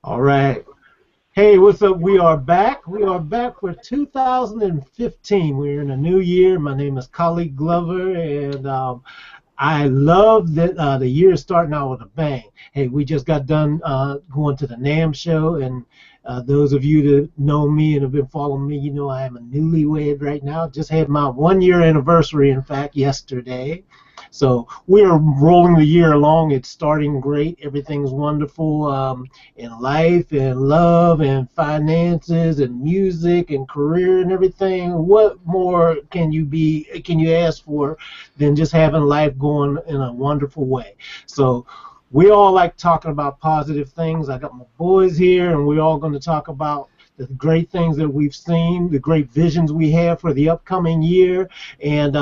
All right. Hey, what's up? We are back. We are back for 2015. We're in a new year. My name is Khaliq Glover, and I love that the year is starting out with a bang. Hey, we just got done going to the NAMM show, and those of you that know me and have been following me, you know I am a newlywed right now. Just had my 1 year anniversary, in fact, yesterday. So we're rolling the year along. It's starting great. Everything's wonderful in life and love and finances and music and career and everything. What more can you ask for than just having life going in a wonderful way? So we all like talking about positive things. I got my boys here, and we're all going to talk about the great things that we've seen, the great visions we have for the upcoming year, and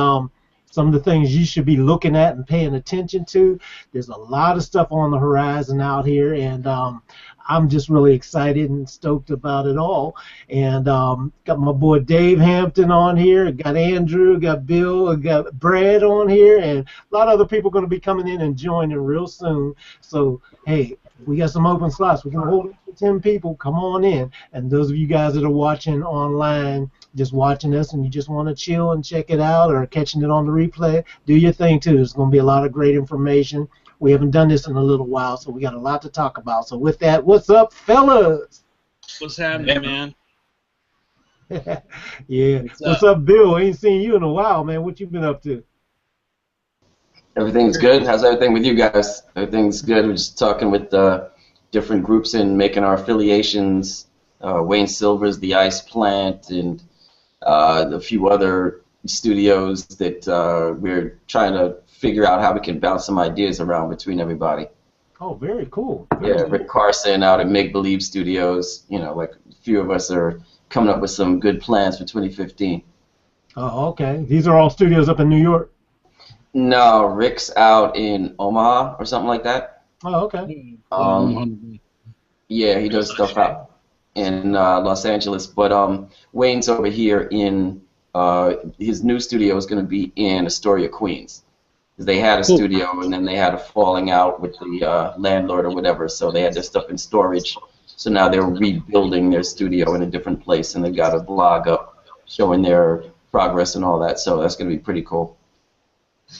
some of the things you should be looking at and paying attention to. There's a lot of stuff on the horizon out here, and I'm just really excited and stoked about it all. And got my boy Dave Hampton on here, got Andrew, got Bill, got Brad on here, and a lot of other people are going to be coming in and joining real soon. So, hey, we got some open slots. We can hold it for 10 people. Come on in. And those of you guys that are watching online, just watching us, and you just want to chill and check it out or catching it on the replay, do your thing too. There's going to be a lot of great information. We haven't done this in a little while, so we got a lot to talk about. So with that, what's up, fellas? What's happening, man? Yeah. What's up, Bill? Ain't seen you in a while, man. What you been up to? Everything's good. How's everything with you guys? Everything's good. We're just talking with different groups and making our affiliations. Wayne Silver's The Ice Plant, and a few other studios that we're trying to figure out how we can bounce some ideas around between everybody. Oh, very cool. Yeah, Rick Carson out at Make Believe Studios. You know, like a few of us are coming up with some good plans for 2015. Oh, okay. These are all studios up in New York? No, Rick's out in Omaha or something like that. Oh, okay. Yeah, he does stuff out in Los Angeles, but Wayne's over here in his new studio is going to be in Astoria, Queens. They had a studio, and then they had a falling out with the landlord or whatever, so they had their stuff in storage. So now they're rebuilding their studio in a different place, and they've got a blog up showing their progress and all that, so that's going to be pretty cool.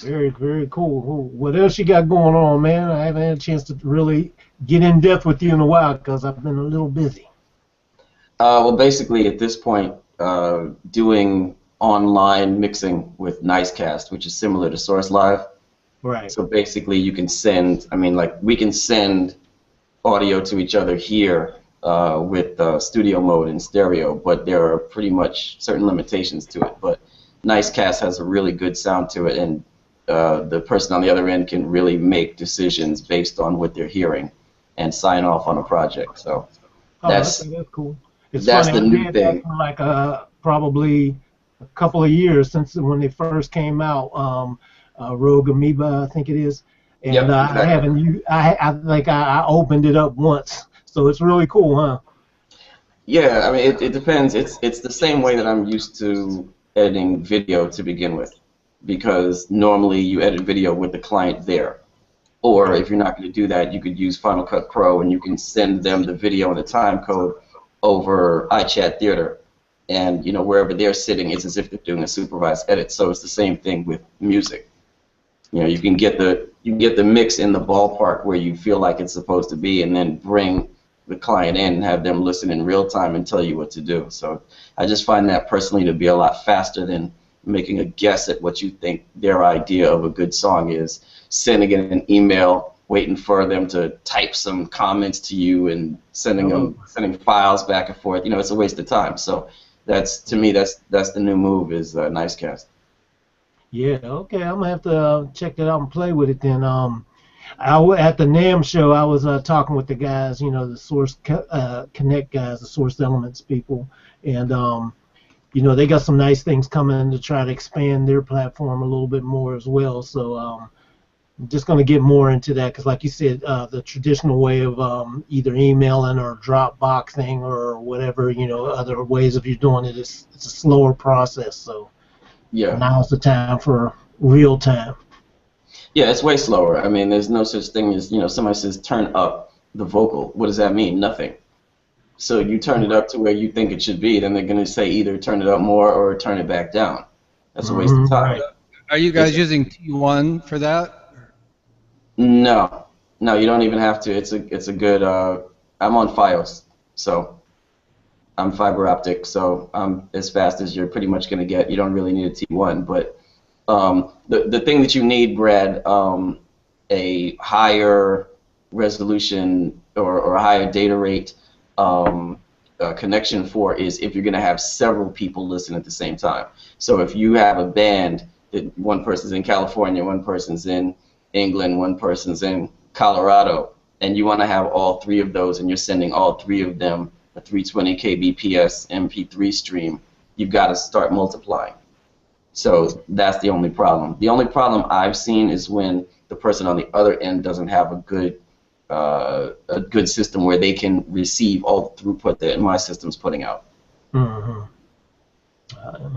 Very, very cool. What else you got going on, man? I haven't had a chance to really get in depth with you in a while because I've been a little busy. Well, basically, at this point, doing online mixing with Nicecast, which is similar to Source Live. Right. So basically, you can send, we can send audio to each other here with studio mode and stereo, but there are pretty much certain limitations to it. But Nicecast has a really good sound to it, and the person on the other end can really make decisions based on what they're hearing and sign off on a project. So that's cool. It's that's funny, the new thing. For like probably a couple of years since when they first came out, Rogue Amoeba, I think it is, and yep, exactly. I opened it up once, so it's really cool, huh? Yeah, I mean it depends. It's the same way that I'm used to editing video to begin with, because normally you edit video with the client there, or if you're not going to do that, you could use Final Cut Pro, and you can send them the video and the time code over iChat Theater, and wherever they're sitting, it's as if they're doing a supervised edit. So it's the same thing with music. You can get the mix in the ballpark where you feel like it's supposed to be, and then bring the client in and have them listen in real time and tell you what to do. So I just find that personally to be a lot faster than making a guess at what you think their idea of a good song is, sending in an email, waiting for them to type some comments to you, and sending files back and forth. It's a waste of time. So to me that's the new move is Nicecast. Yeah, okay, I'm gonna have to check that out and play with it then. At the NAMM show, I was talking with the guys, the Source Connect guys, the Source Elements people, and they got some nice things coming to try to expand their platform a little bit more as well. So I'm just going to get more into that because, like you said, the traditional way of either emailing or Dropboxing or whatever, other ways of you doing it, it's a slower process. So yeah, now's the time for real time. Yeah, it's way slower. I mean, there's no such thing as, somebody says turn up, the vocal. What does that mean? Nothing. So you turn it up to where you think it should be, then they're going to say either turn it up more or turn it back down. That's a waste of time. Right. Are you guys using T1 for that? No, no, you don't even have to. It's a good. I'm on FiOS, so I'm fiber optic, so I'm as fast as you're pretty much going to get. You don't really need a T1, but the thing that you need, Brad, a higher resolution or a higher data rate connection for is if you're going to have several people listen at the same time. So if you have a band that one person's in California, one person's in England, one person's in Colorado, and you want to have all three of those, and you're sending all three of them a 320 kbps MP3 stream, you've got to start multiplying. So that's the only problem. The only problem I've seen is when the person on the other end doesn't have a good system where they can receive all the throughput that my system's putting out.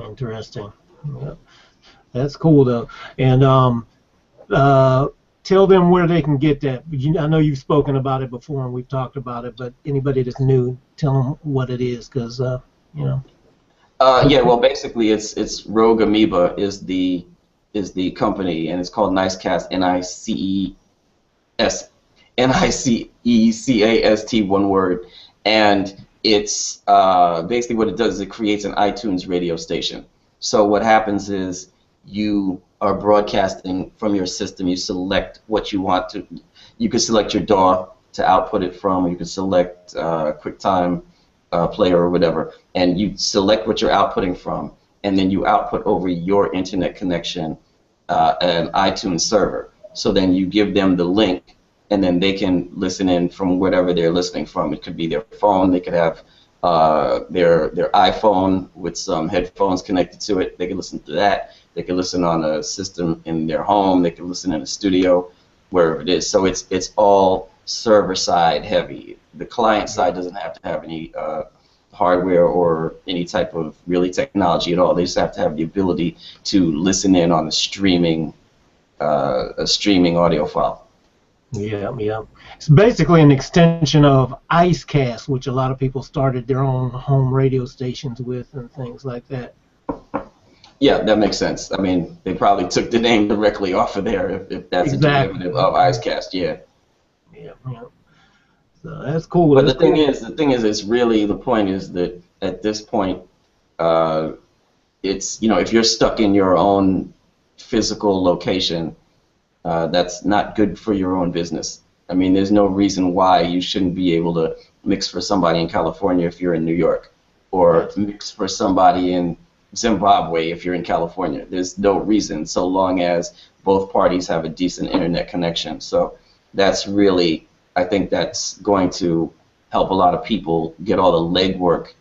Interesting. Yeah. That's cool though. And tell them where they can get that. I know you've spoken about it before and we've talked about it, but anybody that's new, tell them what it is, because you know. Yeah, well, basically, it's Rogue Amoeba is the company, and it's called Nicecast, Nicecast, one word, and it's basically what it does is it creates an iTunes radio station. So what happens is you are broadcasting from your system. You select what you want to. You can select your DAW to output it from. Or you can select QuickTime player or whatever, and you select what you're outputting from, and then you output over your internet connection an iTunes server. So then you give them the link, and then they can listen in from whatever they're listening from. It could be their phone. They could have their iPhone with some headphones connected to it. They can listen to that. They can listen on a system in their home. They can listen in a studio, wherever it is. So it's all server side heavy. The client side doesn't have to have any hardware or any type of really technology at all. They just have to have the ability to listen in on a streaming audio file. Yeah, yeah. It's basically an extension of IceCast, which a lot of people started their own home radio stations with and things like that. Yeah, that makes sense. I mean, they probably took the name directly off of there if that's a derivative of IceCast, yeah. Yeah, yeah. So that's cool. But the thing is, it's really, the point is that at this point, it's, you know, if you're stuck in your own physical location, that's not good for your own business. I mean, there's no reason why you shouldn't be able to mix for somebody in California if you're in New York, or mix for somebody in Zimbabwe if you're in California. There's no reason, so long as both parties have a decent internet connection. So that's really, I think that's going to help a lot of people get all the legwork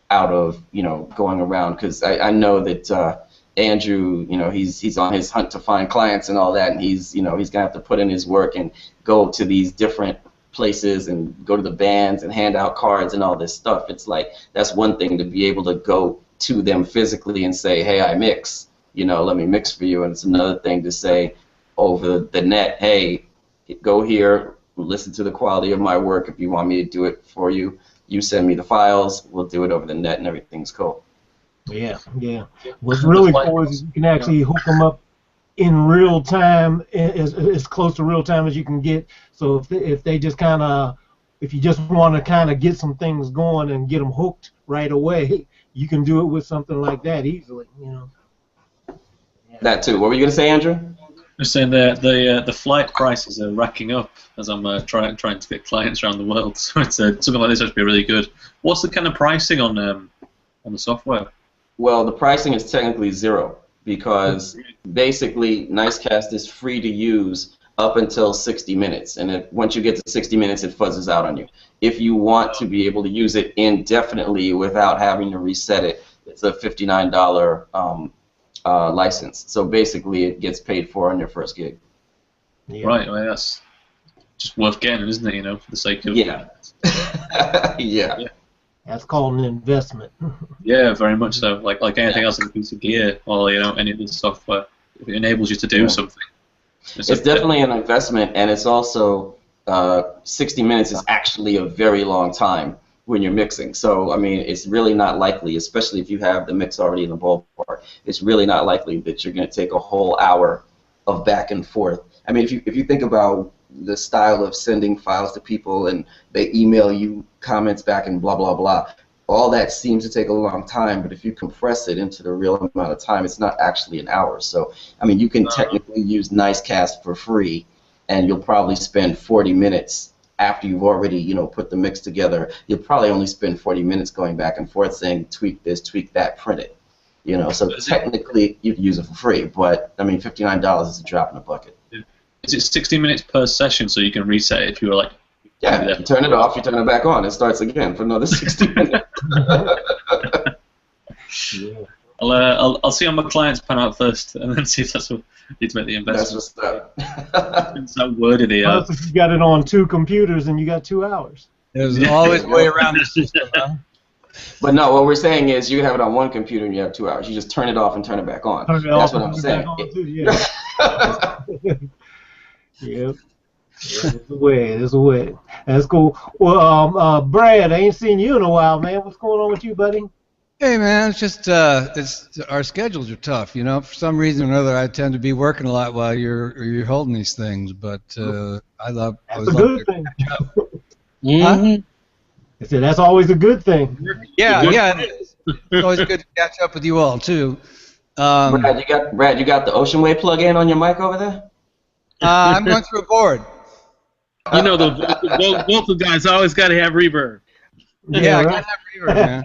out of, you know, going around, because I know that Andrew, you know, he's on his hunt to find clients and all that, and he's, you know, he's gonna have to put in his work and go to these different places and go to the bands and hand out cards and all this stuff. It's like, that's one thing to be able to go to them physically and say, hey, I mix, you know, let me mix for you, and it's another thing to say over the net, hey, go here, listen to the quality of my work. If you want me to do it for you, you send me the files, we'll do it over the net and everything's cool. Yeah, yeah. What's really cool is you can actually hook them up in real time, as close to real time as you can get. So if they just kind of, if you just want to kind of get some things going and get them hooked right away, you can do it with something like that easily, you know. Yeah. That too. What were you gonna say, Andrew? Just saying the flight prices are racking up as I'm trying to get clients around the world. So it's something like this has to be really good. What's the kind of pricing on the software? Well, the pricing is technically zero, because basically Nicecast is free to use up until 60 minutes, and once you get to 60 minutes, it fuzzes out on you. If you want to be able to use it indefinitely without having to reset it, it's a $59 license. So basically, it gets paid for on your first gig. Yeah. Right, well, that's just worth getting, isn't it? You know, for the sake of yeah. Yeah. That's called an investment. Yeah, very much so. Like anything else in a piece of gear, or, you know, any of the software, if it enables you to do something. It's definitely an investment, and it's also 60 minutes is actually a very long time when you're mixing. So, I mean, it's really not likely, especially if you have the mix already in the ballpark, it's really not likely that you're going to take a whole hour of back and forth. I mean, if you think about the style of sending files to people and they email you comments back and blah, blah, blah, all that seems to take a long time, but if you compress it into the real amount of time, it's not actually an hour. So, I mean, you can technically use Nicecast for free, and you'll probably spend 40 minutes after you've already, you know, put the mix together. You'll probably only spend 40 minutes going back and forth saying, tweak this, tweak that, print it. You know, so technically you can use it for free, but, I mean, $59 is a drop in the bucket. Is it 60 minutes per session so you can reset it if you were like... Yeah, you turn it off, you turn it back on, it starts again for another 60 minutes. Yeah. I'll see how my clients pan out first, and then see if that's what need to make the investment. That's what's up. It's so wordy they are. Plus, if you got it on 2 computers and you got 2 hours. There's always a way around the system, huh? But no, what we're saying is you have it on 1 computer and you have 2 hours. You just turn it off and turn it back on. That's what I'm saying. Yep. There's a way. There's a way. That's cool. Well, Brad, I ain't seen you in a while, man. What's going on with you, buddy? Hey man, it's just our schedules are tough. You know, for some reason or another, I tend to be working a lot while you're holding these things. But That's a good thing. Mm-hmm. I said that's always a good thing. Yeah, it is. It's always good to catch up with you all too. Brad, you got the Ocean Way plug-in on your mic over there? I'm going through a board. You know, the vocal guys always got to have reverb. Yeah, I gotta have reverb, man.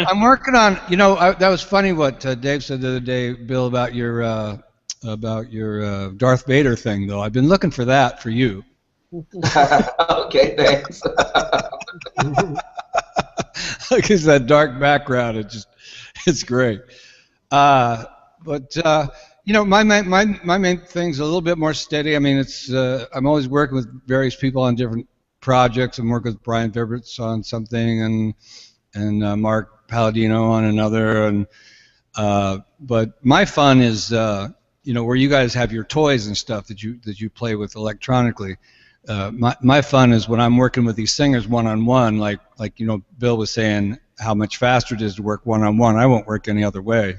I'm working on. You know, that was funny what Dave said the other day, Bill, about your Darth Vader thing. Though I've been looking for that for you. Okay, thanks. Because that dark background, it's great. But you know, my main thing's a little bit more steady. I mean, I'm always working with various people on different projects. I'm working with Brian Verberts on something, and Mark Palladino on another. But my fun is you know, where you guys have your toys and stuff that you play with electronically. My fun is when I'm working with these singers one-on-one, like you know, Bill was saying how much faster it is to work one-on-one. I won't work any other way.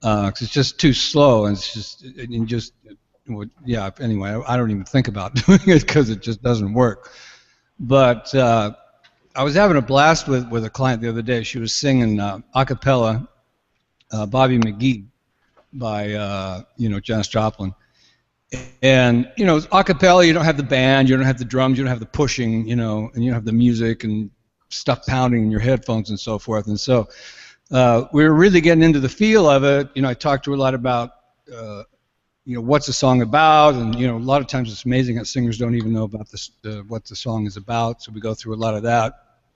Cause it's just too slow, and yeah. Anyway, I don't even think about doing it because it just doesn't work. But I was having a blast with a client the other day. She was singing a cappella, Bobby McGee by you know, Janis Joplin, and you know, a cappella. You don't have the band, you don't have the drums, you don't have the pushing, you know, and you don't have the music and stuff pounding in your headphones and so forth. And so we were really getting into the feel of it. You know, I talked to her a lot about, you know, what's the song about, and you know, a lot of times it's amazing that singers don't even know about this, what the song is about. So we go through a lot of that.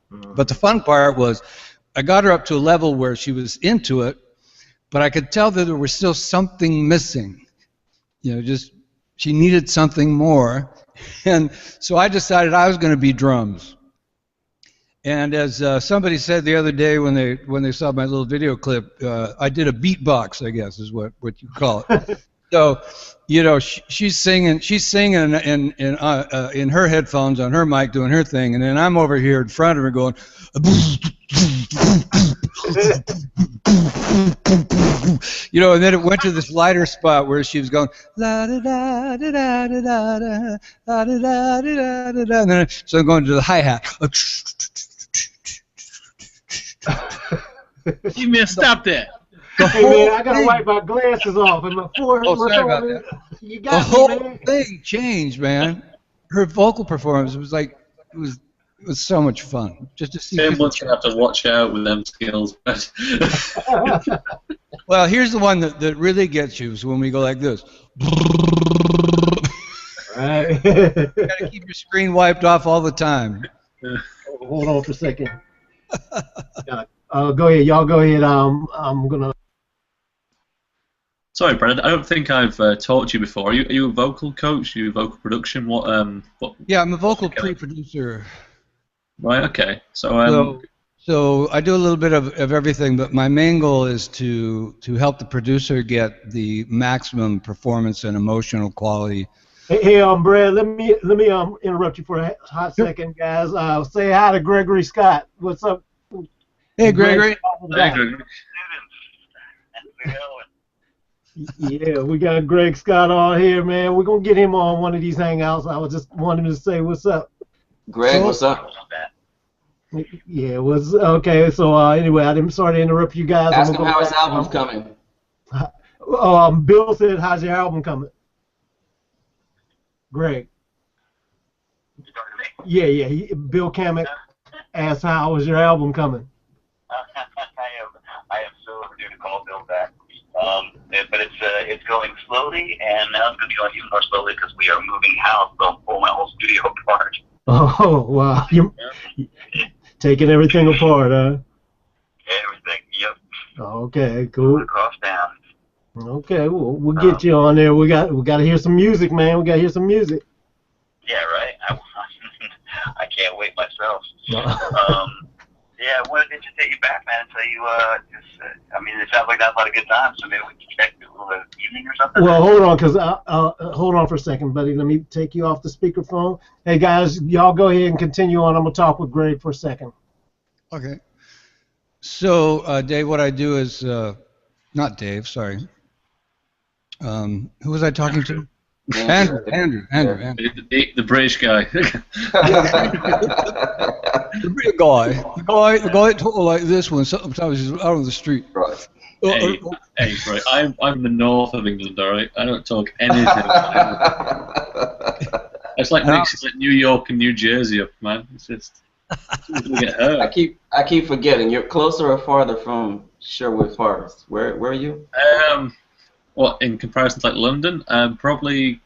But the fun part was, I got her up to a level where she was into it, but I could tell that there was still something missing. You know, just she needed something more, and so I decided I was going to be drums. And as somebody said the other day when they saw my little video clip, I did a beatbox, I guess is what you call it. So, you know, she's singing in her headphones on her mic doing her thing, and then I'm over here in front of her going, you know, and then it went to this lighter spot where she was going la da da da da da da da da da da da da, and then so I'm going to the hi-hat. You missed stop that. Hey man, I gotta wipe my glasses off and my forehead. Oh, sorry about that. You The got whole me, man. thing changed, man. Her vocal performance was like, it was so much fun just to see. Someone's gonna have to watch out with them skills. Well, here's the one that really gets you is when we go like this. Right. You gotta keep your screen wiped off all the time. Hold on for a second. Go ahead, y'all. Go ahead. I'm gonna. Sorry, Brad. I don't think I've talked to you before. Are you a vocal coach? Are you vocal production? What? Yeah, I'm a vocal pre-producer. Right. Okay. So I do a little bit of everything, but my main goal is to help the producer get the maximum performance and emotional quality Hey, Brad, let me interrupt you for a hot second, guys. Say hi to Gregory Scott. What's up? Hey, Gregory. Hey, Greg. Yeah, we got Greg Scott on here, man. We're gonna get him on one of these hangouts. I was just wanting to say what's up. Greg, what's up? Yeah, what's okay. So anyway, I'm sorry to interrupt you guys. Ask him how his album's coming. Bill said, "How's your album coming?" Greg. Yeah. Bill Kamek asked, "How was your album coming?" I am so overdue to call Bill back. But it's going slowly, and now it's going to be going even more slowly because we are moving house. So I'm pulling my whole studio apart. Oh wow, you taking everything apart, huh? Everything. Yep. Okay, cool. Across town. Okay, well, we'll get you on there. We got to hear some music, man. We got to hear some music. Yeah, right. I can't wait myself. Yeah, I wanted to just take you back, man, and tell you, I mean, it sounds like that's a lot of good times, so maybe we can connect a little evening or something. Well, hold on, because hold on for a second, buddy. Let me take you off the speakerphone. Hey, guys, y'all go ahead and continue on. I'm going to talk with Greg for a second. Okay. So, Dave, what I do is, not Dave, sorry. Who was I talking to? Andrew. The British guy. The real guy. The guy that talked like this one. Sometimes he's out on the street. Right. Hey, right. I'm the north of England, all right? I don't talk anything. It's like mixing like New York and New Jersey up, man. It's just gonna get hurt. I keep forgetting. You're closer or farther from Sherwood Forest? Where are you? What in comparison to like London? Probably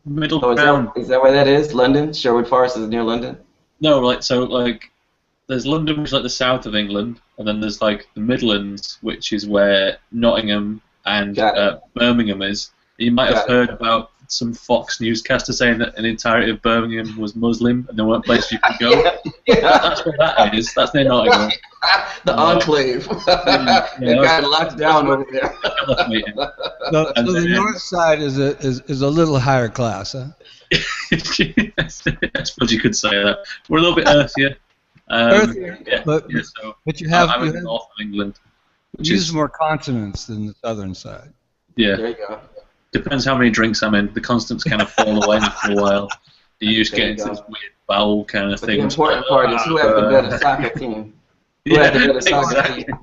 middle Oh, ground. is that where that is? London? Sherwood Forest is near London? No, like there's London, which is like the south of England, and then there's like the Midlands, which is where Nottingham and Birmingham is. You might have heard about some Fox newscaster saying that an entirety of Birmingham was Muslim and there weren't places you could go. That's what that is. That's near Nottingham. The enclave. It got locked down over there. So the north side is a little higher class, huh? I suppose you could say that. We're a little bit earthier. Earthier, but you have I'm in the north of England. Use more consonants than the southern side. Yeah. There you go. Depends how many drinks I'm in. The consonants kind of fall away after a while. You just get into this weird vowel kind of thing. The important part is who has the better soccer team. Who has the better soccer team?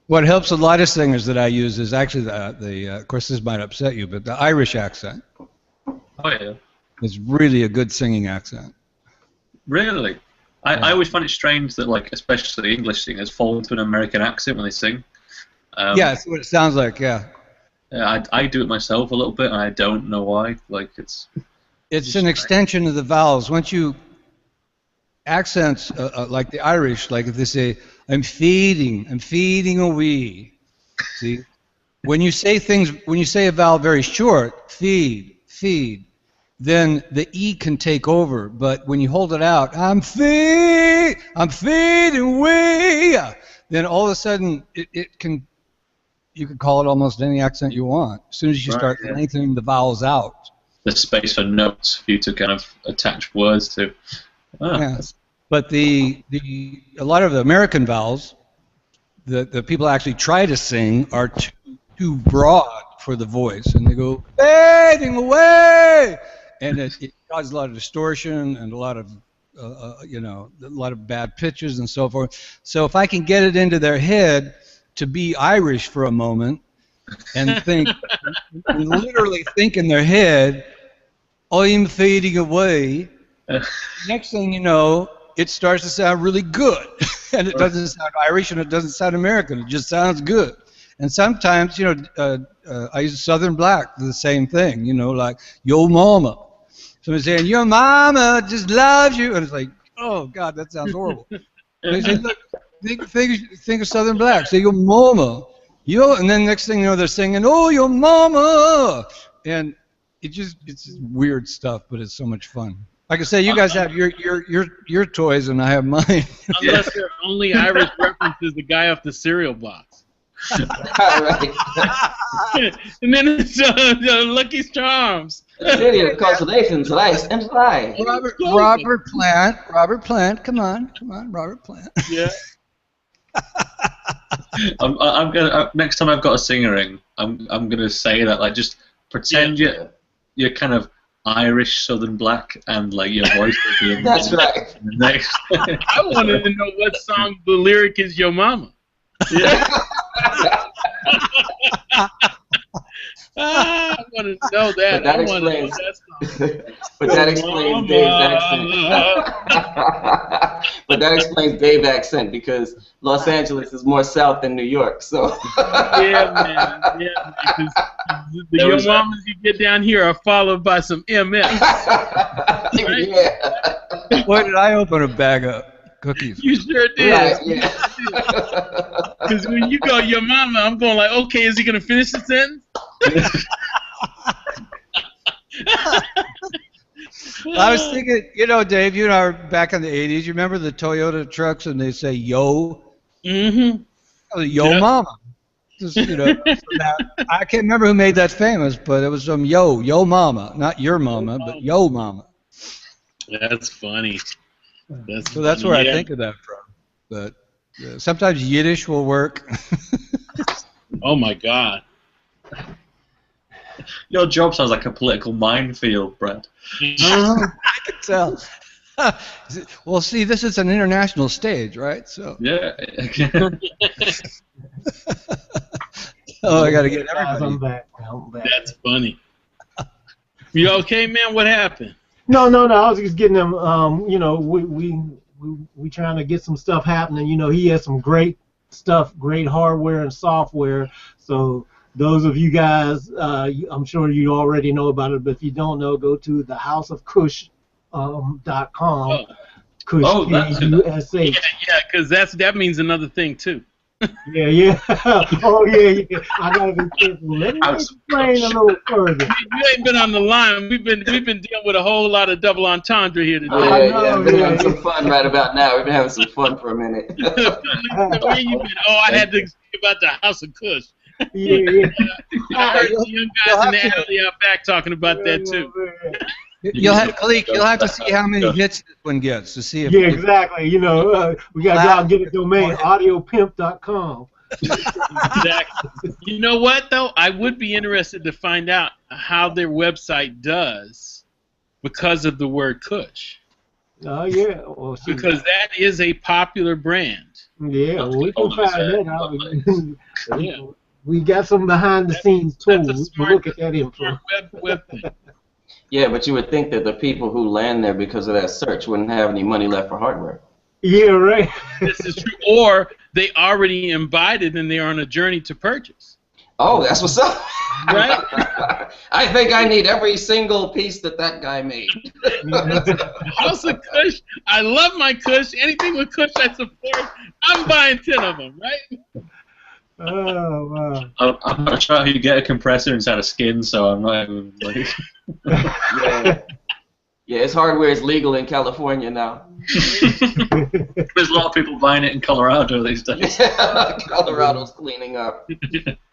What helps a lot of singers that I use is actually the of course this might upset you, but the Irish accent. Oh yeah. It's really a good singing accent. Really? I always find it strange that, like, especially English singers fall into an American accent when they sing. Yeah, that's what it sounds like, yeah. I do it myself a little bit, and I don't know why. Like, it's an extension of the vowels. Once you accents like the Irish, like if they say, I'm feeding away. See? When you say a vowel very short, feed, then the E can take over. But when you hold it out, I'm feeding away, then all of a sudden you can call it almost any accent you want. As soon as you start lengthening the vowels out. There's space for notes for you to kind of attach words to. Yes. But a lot of the American vowels, the people actually try to sing are too broad for the voice, and they go fading away, and it causes a lot of distortion and a lot of a lot of bad pitches and so forth. So if I can get it into their head to be Irish for a moment and think, and literally think in their head, I'm fading away. Next thing you know, it starts to sound really good, and it doesn't sound Irish and it doesn't sound American. It just sounds good. And sometimes, I use Southern Black, the same thing. Like yo mama. Somebody saying your mama just loves you, and it's like, oh God, that sounds horrible. They say, look, think of Southern Black. Say your mama, and then next thing you know, they're singing, oh your mama, and it's just weird stuff, but it's so much fun. Like I say, you guys have your toys, and I have mine. Unless your only Irish reference is the guy off the cereal box. Right. And then it's Lucky Charms. City of consolations, rice and rye. Robert Plant. Come on, Robert Plant. Yeah. I'm gonna next time I've got a singer ring, I'm gonna say that, like, just pretend you're kind of Irish Southern Black and like your voice will be That's right. Next. I wanted to know what song the lyric is Your Mama. Yeah. I want to know that. But that explains Dave's accent. But that explains Dave's accent because Los Angeles is more south than New York. So. Yeah, man. Yeah, because the Your Mamas you get down here are followed by some MS. Right? Yeah. Boy, did I open a bag of cookies. You sure did. Right, yeah. Because when you go Your Mama, I'm going like, okay, is he going to finish the sentence? I was thinking, Dave, you and I were back in the 80s. You remember the Toyota trucks and they say, yo? Mm-hmm. Yo Mama. Just, I can't remember who made that famous, but it was some yo mama. Not your mama, but yo mama. That's funny. That's where I think of that from. But sometimes Yiddish will work. Oh, my God. Your job sounds like a political minefield, Brad. I can tell. Well, see, this is an international stage, right? So. Yeah. Oh, I got to get everybody. I'm back. That's funny. You okay, man? What happened? No. I was just getting them. We trying to get some stuff happening. He has some great stuff, great hardware and software. So those of you guys, I'm sure you already know about it. But if you don't know, go to thehouseofkush.com. Kush, K-U-S-H. Yeah, because that means another thing too. Yeah. Oh, yeah. I gotta be careful. Let me explain a little further. You ain't been on the line. We've been dealing with a whole lot of double entendre here today. We've been having some fun right about now. We've been having some fun for a minute. Where you been? Oh, I had to speak about the House of Kush. Yeah. I heard the young guys in the alley out back talking about that too. Khaliq, you'll have to see how many hits this one gets to see if. Yeah, exactly. We gotta go out and get a domain, audiopimp.com. Exactly. You know what though? I would be interested to find out how their website does because of the word Kush. Oh yeah. Well, because that is a popular brand. Yeah, we can find that out. Yeah. We got some behind the scenes tools. We'll look at that info. Web thing. Yeah, but you would think that the people who land there because of that search wouldn't have any money left for hardware. Yeah, right. This is true. Or they already invited and they are on a journey to purchase. Oh, that's what's up. Right? I think I need every single piece that guy made. House of Kush. I love my Kush. Anything with Kush I support. I'm buying 10 of them, right? Oh, wow. I'm not sure how you get a compressor inside a skin, so I'm not even like. Yeah, its hardware is legal in California now. There's a lot of people buying it in Colorado these days. Yeah, Colorado's cleaning up.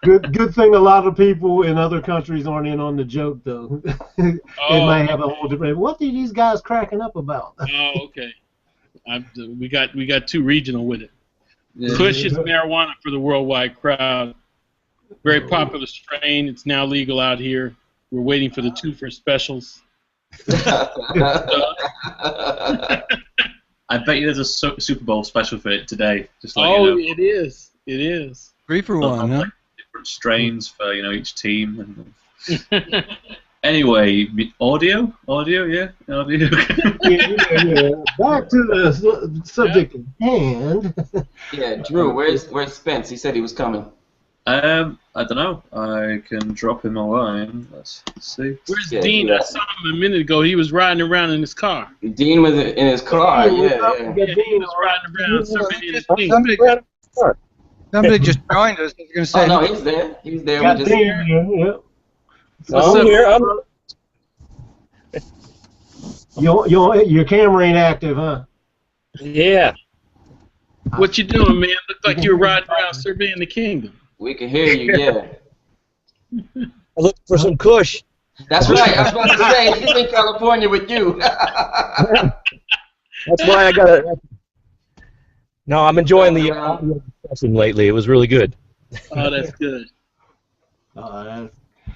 Good thing a lot of people in other countries aren't in on the joke, though. They might have a whole different. What are these guys cracking up about? Oh, okay. We got too regional with it. Yeah. Kush is marijuana for the worldwide crowd. Very popular strain. It's now legal out here. We're waiting for the 2 for specials. I bet you there's a Super Bowl special for it today. Just like, it is. It is. 3 for 1, huh? Like different strains for each team. And anyway, audio, yeah, audio. Yeah. Back to the subject at hand. Yeah, Drew, where's Spence? He said he was coming. I don't know. I can drop him a line. Let's see. Where's Dean? I saw him a minute ago. He was riding around in his car. Dean was in his car. Yeah. He was riding around surfing in his team. Somebody just joined us. Gonna say, oh no, he's there. He's there. Got We just Dean, yeah. What's up? Here. Your camera ain't active, huh? Yeah. What you doing, man? Look like you're riding around surveying the kingdom. We can hear you. Yeah. I looked for some Kush. That's right. I was about to say he's in California with you. That's why I got it. No, I'm enjoying the audio discussion lately. It was really good. Oh, that's good.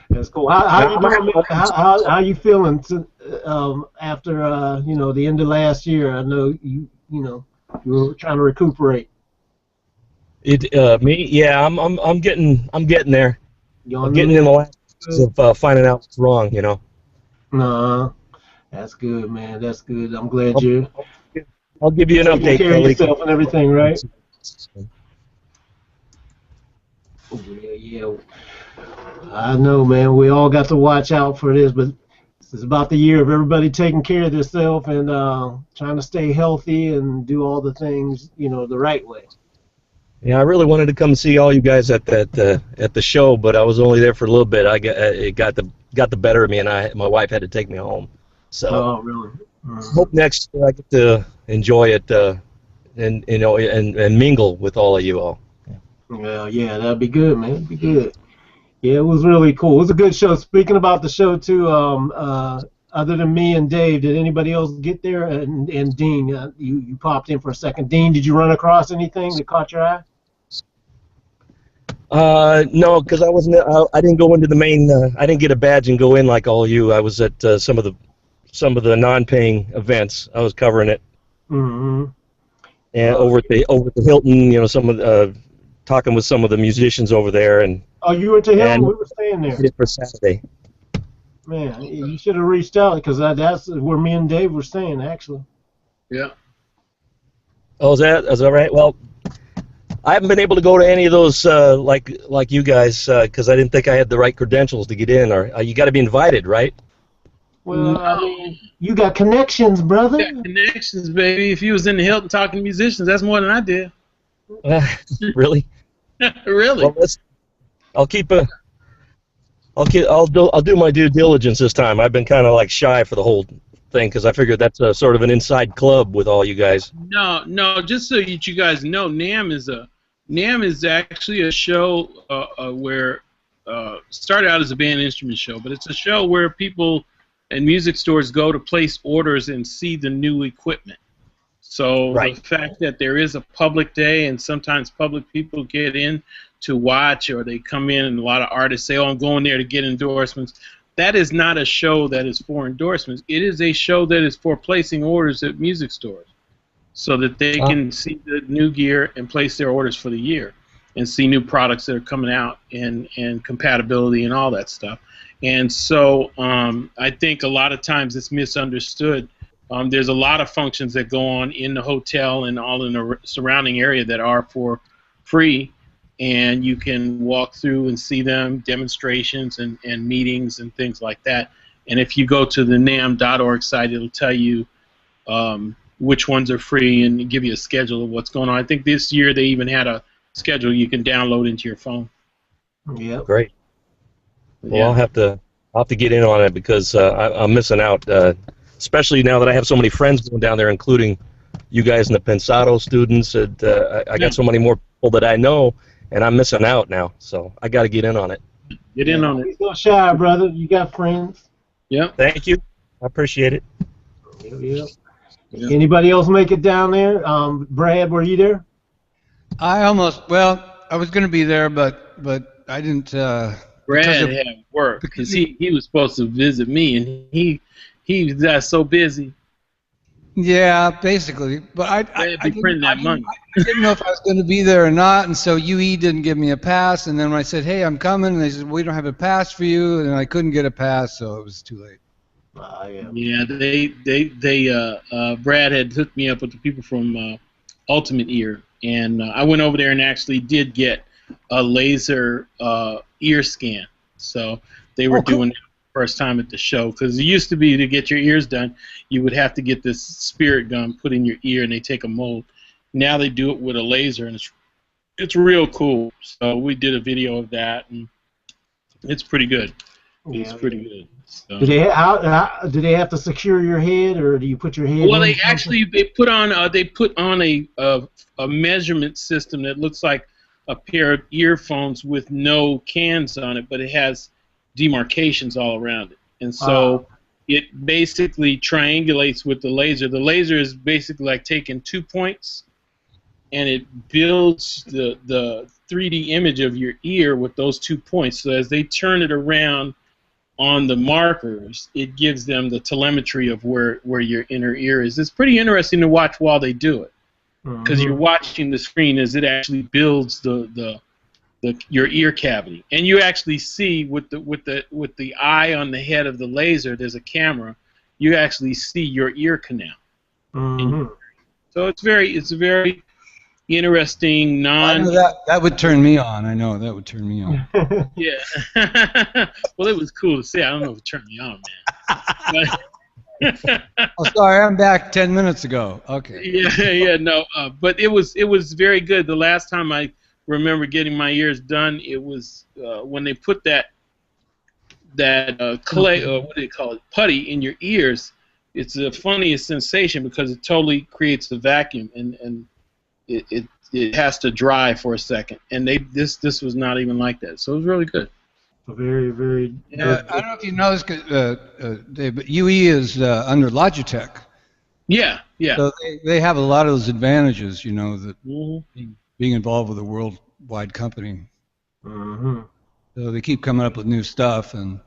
That's cool. How you doing, man? How you feeling after the end of last year? I know you were trying to recuperate. Me? Yeah, I'm getting there. I'm getting in the last of finding out what's wrong. No, that's good, man. That's good. I'm glad you're I'll give you an update. Taking care of yourself and everything, right? Yeah. I know, man. We all got to watch out for this, but this is about the year of everybody taking care of themselves and trying to stay healthy and do all the things, the right way. Yeah, I really wanted to come see all you guys at the show, but I was only there for a little bit. It got the better of me, and my wife had to take me home. So. Oh, really? Hope next year I get to enjoy it and mingle with all of you all. Well, yeah, that'd be good, man. It'd be good. Yeah, it was really cool. It was a good show. Speaking about the show too, other than me and Dave, did anybody else get there? And Dean, you popped in for a second. Dean, did you run across anything that caught your eye? No, because I didn't go into the main. I didn't get a badge and go in like all you. I was at some of the non-paying events. I was covering it. Mm-hmm. And over at the Hilton, talking with some of the musicians over there. And oh, you were to Hilton? We were staying there. For Saturday. Man, you should have reached out because that's where me and Dave were staying, actually. Yeah. Oh, is that right? Well, I haven't been able to go to any of those like you guys because I didn't think I had the right credentials to get in. Or you got to be invited, right? Well, I mean, you got connections, brother. You got connections, baby. If you was in the Hilton talking to musicians, that's more than I did. Really? Really? Well, I'll do my due diligence this time. I've been kind of like shy for the whole thing because I figured that's a sort of an inside club with all you guys. No. Just so that you guys know, NAMM is actually a show where started out as a band instrument show, but it's a show where people and music stores go to place orders and see the new equipment. So right. The fact that there is a public day and sometimes public people get in to watch or they come in and a lot of artists say, oh, I'm going there to get endorsements. That is not a show that is for endorsements. It is a show that is for placing orders at music stores so that they can see the new gear and place their orders for the year and see new products that are coming out and compatibility and all that stuff. And so I think a lot of times it's misunderstood. There's a lot of functions that go on in the hotel and all in the surrounding area that are for free, and you can walk through and see them, demonstrations and meetings and things like that. And if you go to the NAMM.org site, it'll tell you which ones are free and give you a schedule of what's going on. I think this year they even had a schedule you can download into your phone. Yeah. Great. Well, I'll have to get in on it because I'm missing out, especially now that I have so many friends going down there, including you guys and the Pensado students. I got so many more people that I know, and I'm missing out now. So I got to get in on it. Get in on it. Don't be so shy, brother. You got friends. Yeah. Thank you. I appreciate it. Yeah. Anybody else make it down there? Brad, were you there? I was going to be there, but I didn't. Brad had work because he was supposed to visit me, and he was so busy. Yeah, basically. But I didn't know if I was going to be there or not, and so UE didn't give me a pass. And then when I said, "Hey, I'm coming," and they said, "We don't have a pass for you," and I couldn't get a pass, so it was too late. Yeah, Brad had hooked me up with the people from Ultimate Ear, and I went over there and actually did get a laser ear scan. So they were doing it the first time at the show, because it used to be to get your ears done, you would have to get this spirit gun put in your ear, and they take a mold. Now they do it with a laser, and it's real cool. So we did a video of that, and it's pretty good. It's pretty good. So. Do they have to secure your head, or do you put your head? Well, they put on a measurement system that looks like a pair of earphones with no cans on it, but it has demarcations all around it. and so it basically triangulates with the laser. The laser is basically like taking 2 points, and it builds the 3D image of your ear with those 2 points. So as they turn it around on the markers, it gives them the telemetry of where your inner ear is. It's pretty interesting to watch while they do it, because you're watching the screen as it actually builds your ear cavity, and you actually see with the eye on the head of the laser. There's a camera. You actually see your ear canal. So it's a very interesting I know that would turn me on. I know that would turn me on. Yeah. Well, it was cool to see. I don't know if it turned me on, man. Oh, sorry, I'm back 10 minutes ago. Okay. Yeah, no. But it was very good. The last time I remember getting my ears done, it was when they put that clay, what do they call it, putty in your ears. It's the funniest sensation because it totally creates a vacuum, and it has to dry for a second. And this was not even like that, so it was really good. Very, very. Yeah, I don't know if you know this, Dave, but UE is under Logitech. Yeah. So they have a lot of those advantages, you know, that being involved with a worldwide company. So they keep coming up with new stuff, and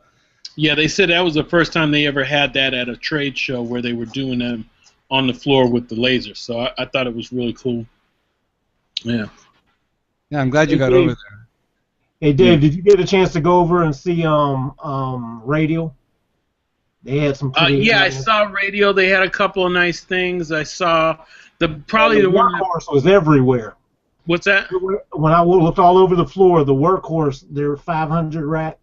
yeah, they said that was the first time they ever had that at a trade show where they were doing them on the floor with the laser. So I thought it was really cool. Yeah. Yeah, I'm glad you got over there. Hey, Dave, did you get a chance to go over and see Radio? They had some. Yeah, I saw Radio. They had a couple of nice things. I saw the workhorse was everywhere. What's that? When I looked all over the floor, the workhorse, their 500 rack.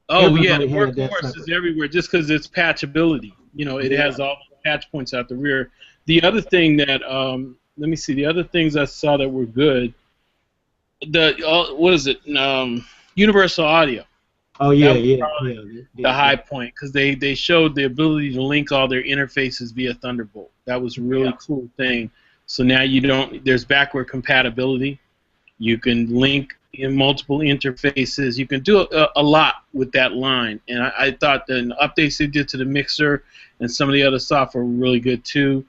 Oh yeah, the workhorse is everywhere just because it's patchability. You know, it has all the patch points out the rear. The other thing that let me see. The other things I saw that were good. What is it? Universal Audio. Oh yeah. The high point, because they showed the ability to link all their interfaces via Thunderbolt. That was a really cool thing. So now there's backward compatibility. You can link in multiple interfaces. You can do a lot with that line. And I thought the updates they did to the mixer and some of the other software were really good too.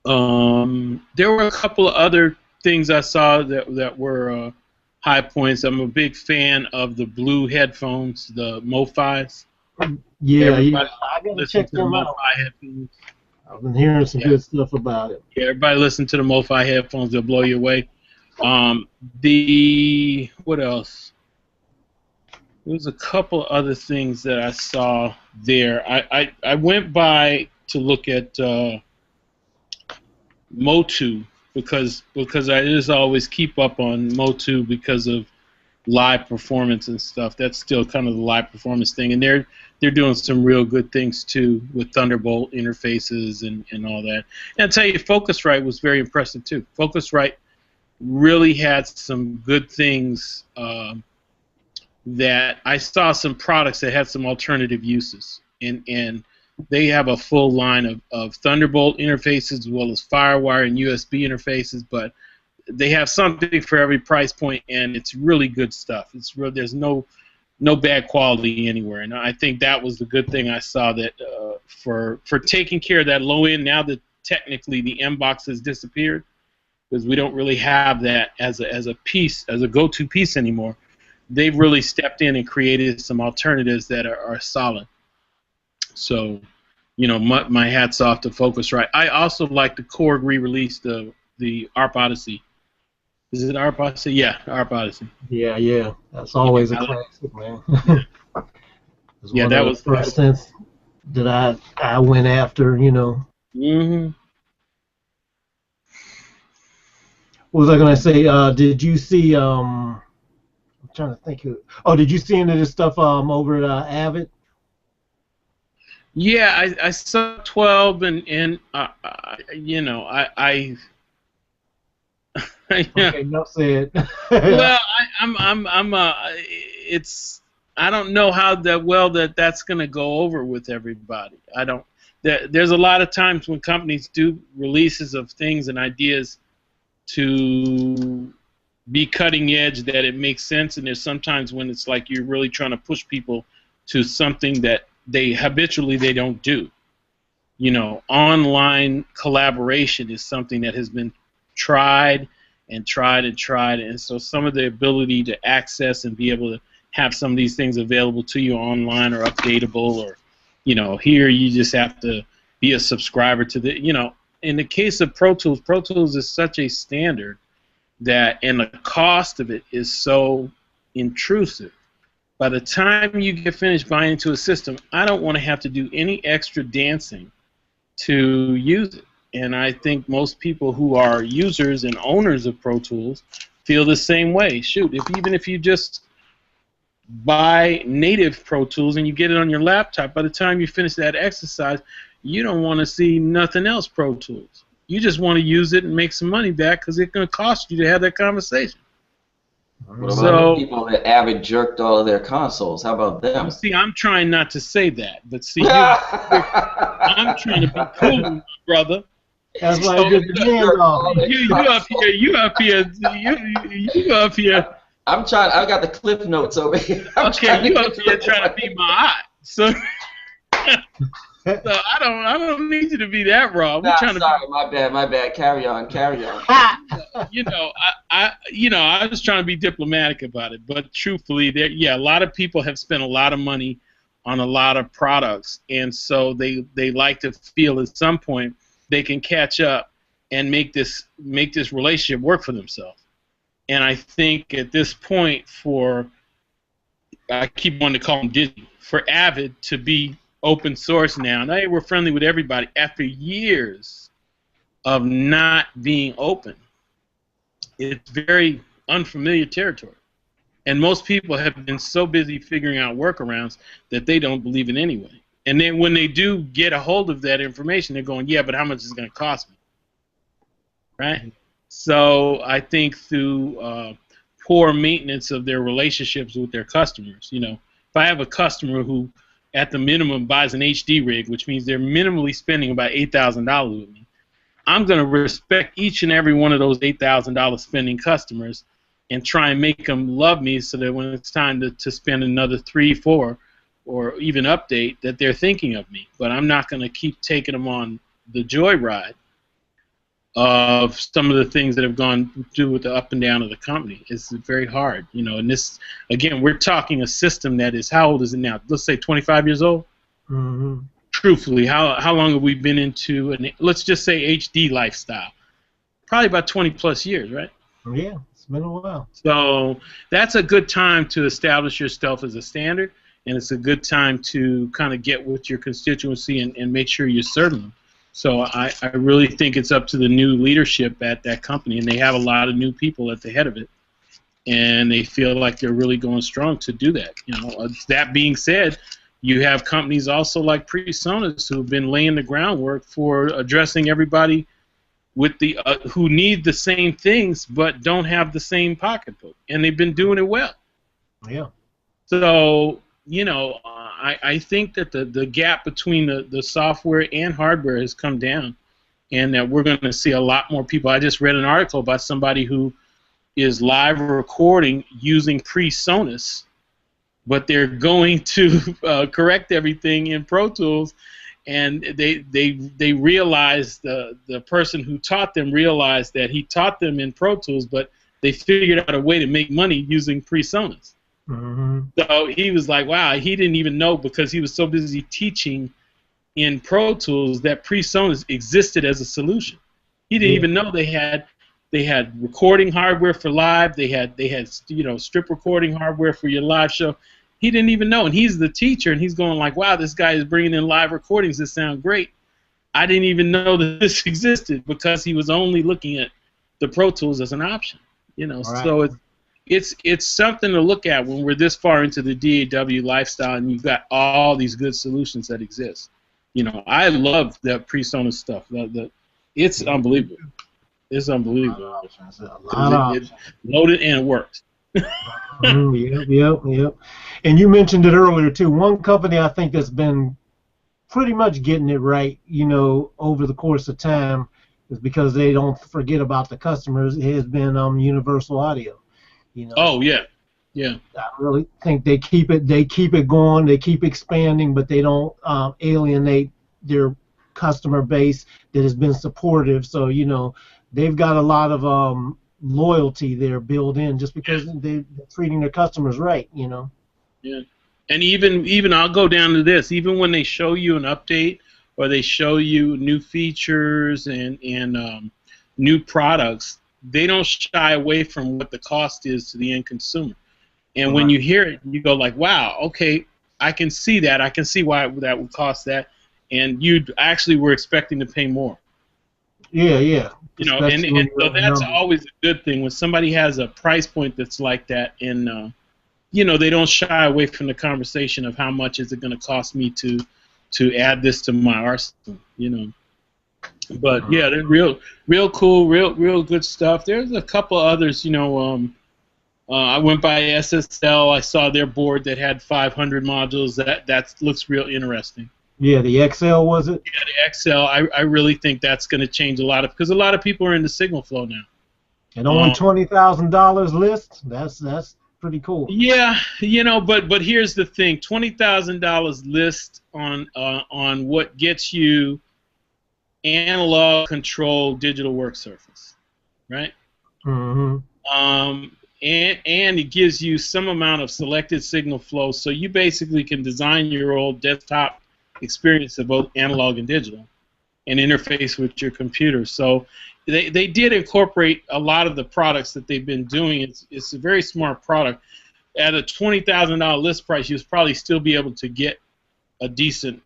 There were a couple of other things I saw that were high points. I'm a big fan of the blue headphones, the MoFis. Yeah. I gotta check them out. Headphones. I've been hearing some good stuff about it. Yeah, everybody listen to the MoFi headphones. They'll blow you away. What else? There's a couple other things that I saw there. I went by to look at Motu because I just always keep up on Motu because of live performance and stuff. That's still kind of the live performance thing, and they're doing some real good things too with Thunderbolt interfaces and all that. And I'll tell you, Focusrite was very impressive too. Focusrite really had some good things that I saw some products that had some alternative uses, and they have a full line of Thunderbolt interfaces as well as FireWire and USB interfaces, but they have something for every price point, and it's really good stuff. It's real. There's no bad quality anywhere, and I think that was the good thing I saw, that for taking care of that low end. Now that technically the M box has disappeared, because we don't really have that as a piece, as a go-to piece anymore. They've really stepped in and created some alternatives that are solid. So, you know, my hat's off to Focusrite. I also like the Korg re-released the ARP Odyssey. Is it ARP Odyssey? Yeah, ARP Odyssey. Yeah. That's always a classic, man. Yeah, that was the first sense that I went after, you know. What was I gonna say? Did you see? I'm trying to think. Did you see any of this stuff over at Avid? Yeah, I saw 12, and you know, I Okay, no said. Well, I don't know how that's gonna go over with everybody. I don't. There's a lot of times when companies do releases of things and ideas to be cutting edge that it makes sense, and there's sometimes when it's like you're really trying to push people to something that they habitually they don't do. You know, online collaboration is something that has been tried and tried and tried, and so some of the ability to access and be able to have some of these things available to you online or updatable, or, you know, here you just have to be a subscriber to the, you know, in the case of Pro Tools is such a standard that, and the cost of it is so intrusive. By the time you get finished buying into a system, I don't want to have to do any extra dancing to use it. And I think most people who are users and owners of Pro Tools feel the same way. Shoot, even if you just buy native Pro Tools and you get it on your laptop, by the time you finish that exercise, you don't want to see nothing else Pro Tools. You just want to use it and make some money back because it's going to cost you to have that conversation. What about the people that avid jerked all of their consoles? How about them? See, I'm trying not to say that, but see, I'm trying to be cool, brother. That's why I did the handoff. You up here. I'm trying. I got the clip notes over here. Okay, you up here trying to be my eye. So I don't need you to be that raw. My bad. Carry on. You know, I was trying to be diplomatic about it, but truthfully, a lot of people have spent a lot of money on a lot of products, and so they like to feel at some point they can catch up and make this relationship work for themselves. And I think at this point, I keep wanting to call them Disney, for Avid to be open source now. Now we're friendly with everybody after years of not being open. It's very unfamiliar territory. And most people have been so busy figuring out workarounds that they don't believe it anyway. And then when they do get a hold of that information, they're going, yeah, but how much is it going to cost me? Right? So I think through poor maintenance of their relationships with their customers, you know, if I have a customer who at the minimum buys an HD rig, which means they're minimally spending about $8,000 with me, I'm going to respect each and every one of those $8,000 spending customers and try and make them love me so that when it's time to spend another 3, 4, or even update, that they're thinking of me. But I'm not going to keep taking them on the joyride of some of the things that have gone through with the up and down of the company. It's very hard, you know. And this, again, we're talking a system that is, how old is it now? Let's say 25 years old. Mm-hmm. Truthfully, how long have we been into let's just say HD lifestyle? Probably about 20 plus years, right? Yeah, it's been a while. So that's a good time to establish yourself as a standard, and it's a good time to kind of get with your constituency and make sure you're serving them. So I really think it's up to the new leadership at that company, and they have a lot of new people at the head of it, and they feel like they're really going strong to do that. You know, that being said, you have companies also like PreSonus who have been laying the groundwork for addressing everybody with the who need the same things but don't have the same pocketbook, and they've been doing it well. Yeah. So, you know, I think that the gap between the software and hardware has come down, and that we're going to see a lot more people. I just read an article about somebody who is live recording using PreSonus, but they're going to correct everything in Pro Tools, and they realized, the person who taught them realized that he taught them in Pro Tools, but they figured out a way to make money using PreSonus. Mm-hmm. So he was like, wow, he didn't even know, because he was so busy teaching in Pro Tools, that PreSonus existed as a solution. He didn't even know they had recording hardware for live. They had you know, strip recording hardware for your live show. He didn't even know, and he's the teacher, and he's going like, wow, this guy is bringing in live recordings that sound great. I didn't even know that this existed, because he was only looking at the Pro Tools as an option. You know, right. So it's something to look at when we're this far into the DAW lifestyle, and you've got all these good solutions that exist. You know, I love that PreSonus stuff. It's unbelievable. It's unbelievable. It's loaded and it works. Yep. And you mentioned it earlier too. One company I think that's been pretty much getting it right, you know, over the course of time, is because they don't forget about the customers. It has been Universal Audio. You know. Oh yeah. Yeah. I really think they keep it going, they keep expanding, but they don't alienate their customer base that has been supportive. So they've got a lot of loyalty there built in just because they're treating their customers right. Yeah. And even I'll go down to this. Even when they show you an update or they show you new features and new products, they don't shy away from what the cost is to the end consumer. And when you hear it, you go like, wow, okay, I can see that. I can see why that would cost that. And you actually were expecting to pay more. Yeah. And so that's always a good thing when somebody has a price point that's like that, and they don't shy away from the conversation of how much is it going to cost me to add this to my arsenal. But yeah, they're real cool, real good stuff. There's a couple others. I went by SSL. I saw their board that had 500 modules. That looks real interesting. Yeah, the XL, was it? Yeah, the XL. I really think that's going to change a lot because a lot of people are into signal flow now. And only $20,000 list. That's pretty cool. Yeah, but here's the thing: $20,000 list on what gets you analog control digital work surface, right? Mm-hmm. And it gives you some amount of selected signal flow, so you basically can design your old desktop experience of both analog and digital and interface with your computer. So they did incorporate a lot of the products that they've been doing. It's a very smart product. At a $20,000 list price, you'll probably still be able to get a decent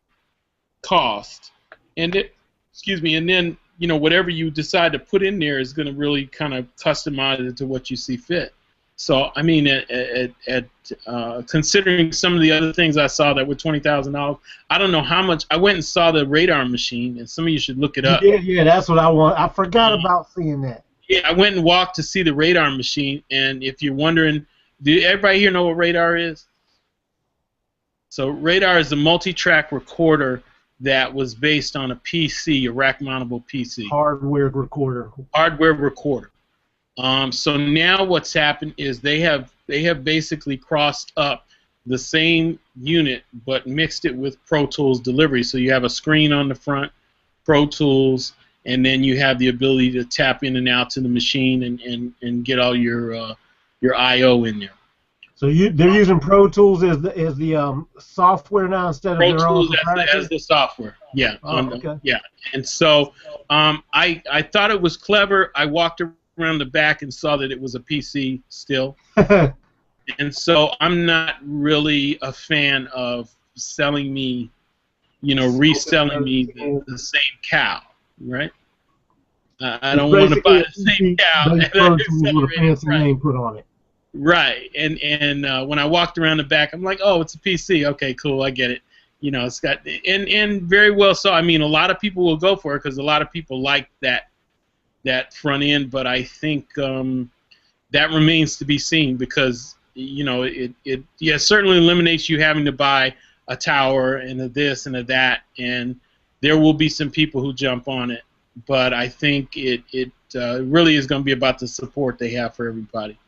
cost. And then whatever you decide to put in there is going to really kind of customize it to what you see fit. So I mean, considering some of the other things I saw that were $20,000, I don't know how much. I went and saw the radar machine, and some of you should look it up. Yeah, that's what I want. I forgot about seeing that. Yeah, I went and walked to see the radar machine, and if you're wondering, do everybody here know what radar is? So radar is a multi-track recorder that was based on a PC, a rack-mountable PC. Hardware recorder. Hardware recorder. So now what's happened is they have basically crossed up the same unit but mixed it with Pro Tools delivery. So you have a screen on the front, Pro Tools, and then you have the ability to tap in and out to the machine and get all your I/O in there. So they're using Pro Tools as the software now instead of their own Pro Tools as the software. Yeah. Okay. Yeah. And so I thought it was clever. I walked around the back and saw that it was a PC still. And so I'm not really a fan of selling me, reselling me the same cow, right? I don't want to buy the same cow. With a fancy name put on it. Right, and when I walked around the back, I'm like, oh, it's a PC. Okay, cool, I get it. It's got and very well so. I mean, a lot of people will go for it because a lot of people like that front end, but I think that remains to be seen because it certainly eliminates you having to buy a tower and a this and a that, and there will be some people who jump on it, but I think it really is going to be about the support they have for everybody.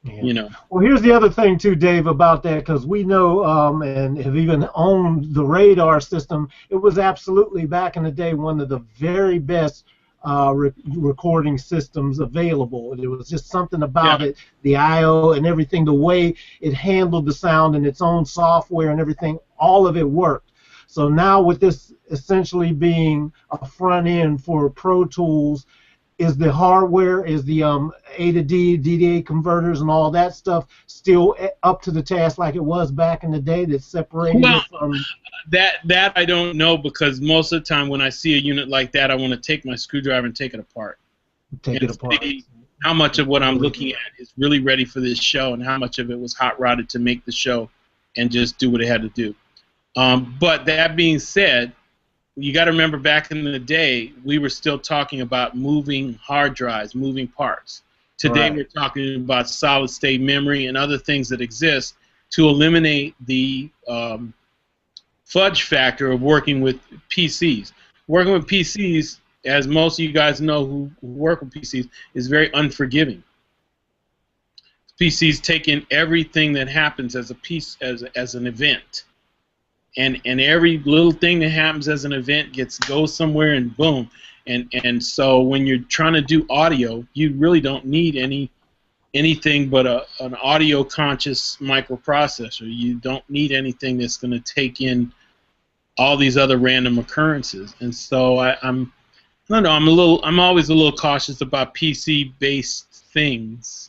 Yeah. Well, here's the other thing too, Dave, about that, because we know and have even owned the radar system. It was absolutely back in the day one of the very best recording systems available. There was just something about it, the I/O and everything, the way it handled the sound and its own software and everything, all of it worked. So now with this essentially being a front end for Pro Tools, is the hardware, is the A to D, DDA converters and all that stuff still up to the task like it was back in the day that separated it from... That I don't know, because most of the time when I see a unit like that, I want to take my screwdriver and take it apart. See how much of what I'm looking at is really ready for this show and how much of it was hot rodded to make the show and just do what it had to do. But that being said, you got to remember back in the day, we were still talking about moving hard drives, moving parts. Today we're talking about solid state memory and other things that exist to eliminate the fudge factor of working with PCs. Working with PCs, as most of you guys know who work with PCs, is very unforgiving. PC's taking everything that happens as a piece, as an event, and every little thing that happens as an event goes somewhere and boom, and so when you're trying to do audio, you really don't need anything but an audio conscious microprocessor. You don't need anything that's going to take in all these other random occurrences. And so I don't know. I'm always a little cautious about PC based things.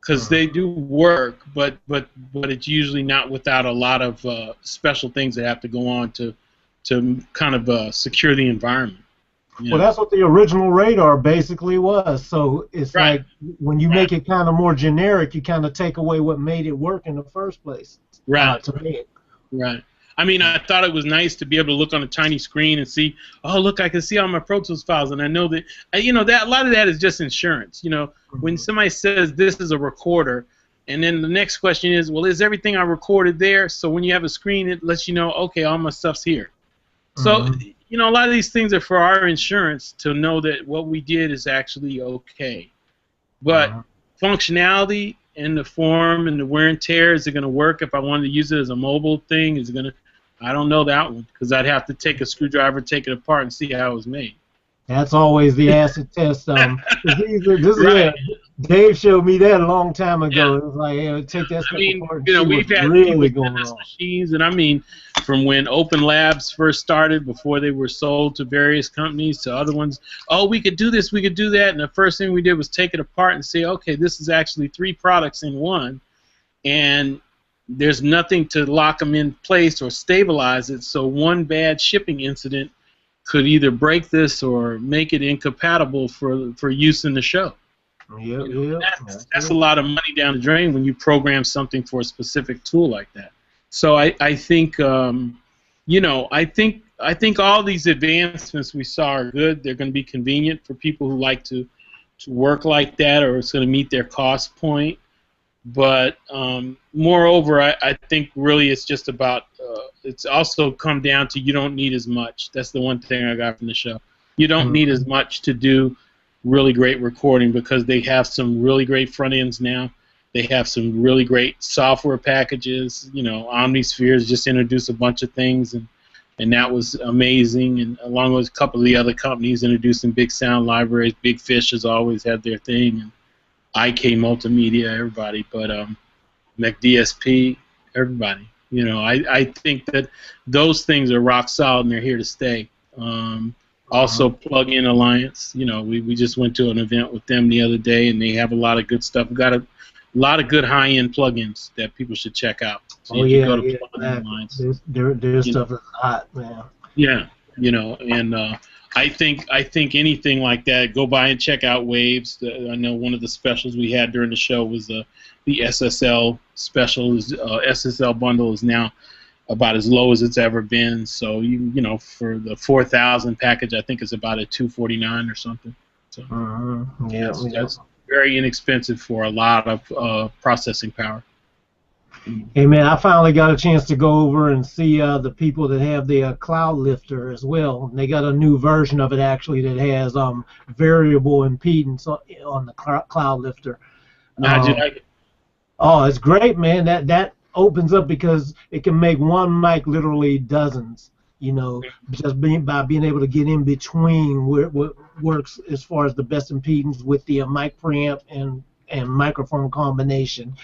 Because they do work, but it's usually not without a lot of special things that have to go on to kind of secure the environment. Well, that's what the original radar basically was. So it's like when you make it kind of more generic, you kind of take away what made it work in the first place. Right. To me. Right. I mean, I thought it was nice to be able to look on a tiny screen and see, oh, look, I can see all my Pro Tools files, and I know that, that a lot of that is just insurance. When somebody says this is a recorder, and then the next question is, well, is everything I recorded there? So when you have a screen, it lets you know, okay, all my stuff's here. So, a lot of these things are for our insurance to know that what we did is actually okay. But functionality and the form and the wear and tear, is it going to work if I wanted to use it as a mobile thing? Is it going to? I don't know that one, because I'd have to take a screwdriver, take it apart, and see how it was made. That's always the acid test. Dave showed me that a long time ago. Yeah. It was like, hey, take that stuff apart and see we've what's had really people going send us on. machines, and I mean, from when Open Labs first started, before they were sold to various companies, to other ones, oh, we could do this, we could do that, and the first thing we did was take it apart and say, okay, this is actually 3 products in one, and there's nothing to lock them in place or stabilize it, so one bad shipping incident could either break this or make it incompatible for use in the show. That's a lot of money down the drain when you program something for a specific tool like that. So I think I think all these advancements we saw are good. They're going to be convenient for people who like to work like that, or it's going to meet their cost point. But moreover, I think really it's just about it's also come down to you don't need as much. That's the one thing I got from the show. You don't need as much to do really great recording, because they have some really great front ends now. They have some really great software packages. Omnisphere's just introduced a bunch of things, and that was amazing. And along with a couple of the other companies introducing big sound libraries, Big Fish has always had their thing. And IK Multimedia, everybody, but MacDSP, everybody. I think that those things are rock solid and they're here to stay. Also, Plug-in Alliance. We just went to an event with them the other day, and they have a lot of good stuff. We've got a lot of good high-end plugins that people should check out. So go to Plug-in Alliance. Their stuff is hot, man. Yeah, and I think anything like that, go by and check out Waves. I know one of the specials we had during the show was the SSL special. SSL bundle is now about as low as it's ever been. So for the 4,000 package, I think it's about a $249 or something. So that's very inexpensive for a lot of processing power. Hey man, I finally got a chance to go over and see the people that have the Cloud Lifter as well. And they got a new version of it actually that has variable impedance on the Cloud Lifter. How'd you like it? Oh, it's great, man. That opens up because it can make one mic literally dozens. Just by being able to get in between where what works as far as the best impedance with the mic preamp and microphone combination.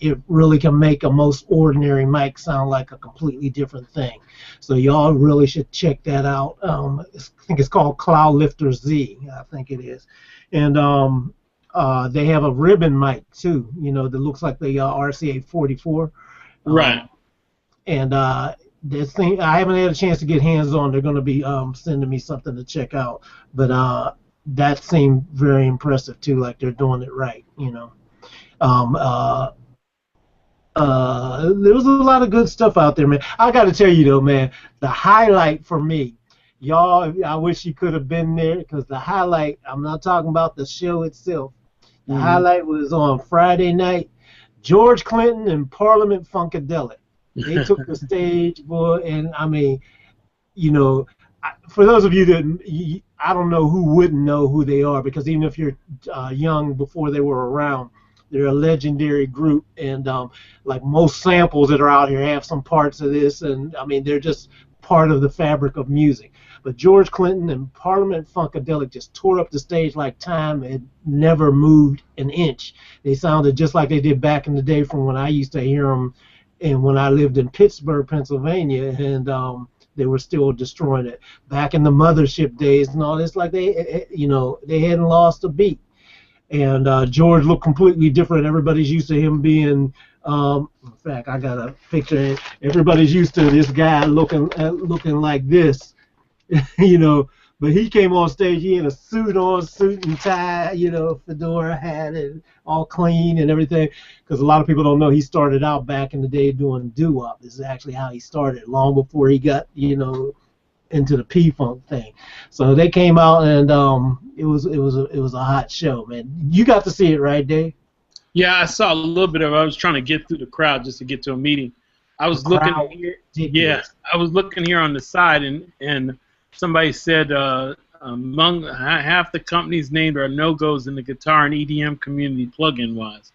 It really can make a most ordinary mic sound like a completely different thing. So y'all really should check that out. I think it's called Cloud Lifter Z, I think it is. And they have a ribbon mic too, that looks like the RCA 44. Right. And this thing, I haven't had a chance to get hands on. They're going to be sending me something to check out. But that seemed very impressive too, like they're doing it right, There was a lot of good stuff out there, man. I got to tell you though, man, the highlight for me, y'all, I wish you could have been there, because the highlight, I'm not talking about the show itself. The highlight was on Friday night. George Clinton and Parliament Funkadelic. They took the stage, boy, and I mean, for those of you that I don't know who wouldn't know who they are, because even if you're young before they were around, They're a legendary group, and like most samples that are out here have some parts of this, and I mean they're just part of the fabric of music. But George Clinton and Parliament Funkadelic just tore up the stage like time had never moved an inch. They sounded just like they did back in the day from when I used to hear them, and when I lived in Pittsburgh, Pennsylvania, and they were still destroying it. Back in the Mothership days and all this, like they hadn't lost a beat. And George looked completely different. Everybody's used to him being, in fact, I got a picture. Everybody's used to this guy looking like this, But he came on stage. He had a suit on, suit and tie, fedora hat, and all clean and everything. Because a lot of people don't know he started out back in the day doing doo-wop. This is actually how he started, long before he got, into the P-Funk thing. So they came out, and it was a hot show, man. You got to see it, right, Dave? Yeah, I saw a little bit of it. I was trying to get through the crowd just to get to a meeting. I was looking here. Yeah, I was looking here on the side, and somebody said among half the companies named are no-goes in the guitar and EDM community plug-in wise.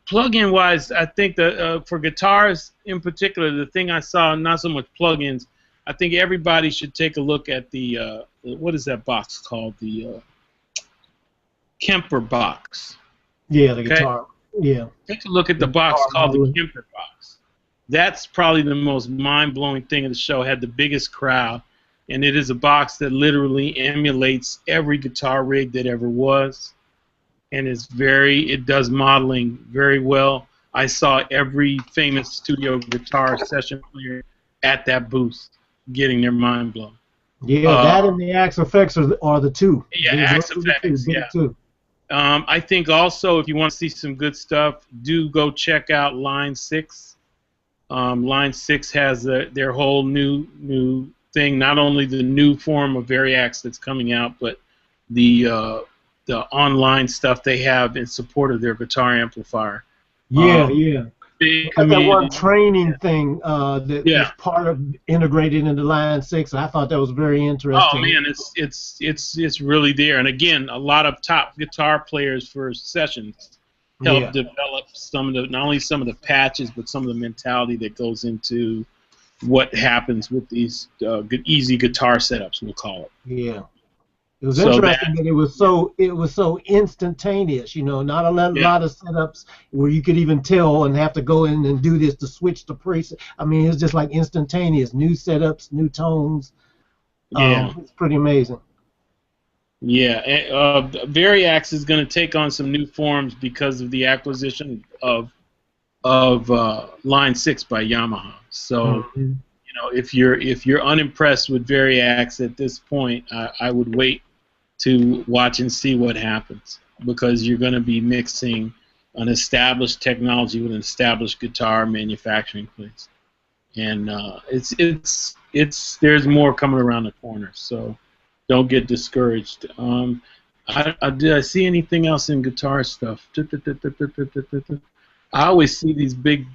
Plug-in wise, I think that for guitars in particular, the thing I saw, not so much plug-ins, I think everybody should take a look at the what is that box called? The Kemper box. Yeah, the guitar. Yeah. Take a look at the box called the Kemper box. That's probably the most mind-blowing thing of the show. Had the biggest crowd, and it is a box that literally emulates every guitar rig that ever was, and it does modeling very well. I saw every famous studio guitar session player at that booth getting their mind blown. Yeah, that and the Axe Effects are the two. Yeah, Axe Effects. Yeah. I think also if you want to see some good stuff, do go check out Line 6. Line 6 has their whole new thing. Not only the new form of Variax that's coming out, but the online stuff they have in support of their guitar amplifier. Yeah. Big that one training thing that is part of integrated into Line 6. I thought that was very interesting. Oh man, it's really there. And again, a lot of top guitar players for sessions help develop some of the, not only some of the patches, but some of the mentality that goes into what happens with these easy guitar setups, we'll call it. Yeah. It was interesting that it was so instantaneous, not a lot of setups where you could even tell and have to go in and do this to switch the preset. I mean, it's just like instantaneous, new setups, new tones. It's pretty amazing. Yeah, Variax is going to take on some new forms because of the acquisition of Line 6 by Yamaha. So. If you're unimpressed with Variax at this point, I would wait to watch and see what happens, because you're going to be mixing an established technology with an established guitar manufacturing place, and there's more coming around the corner. So don't get discouraged. Did I see anything else in guitar stuff? I always see these big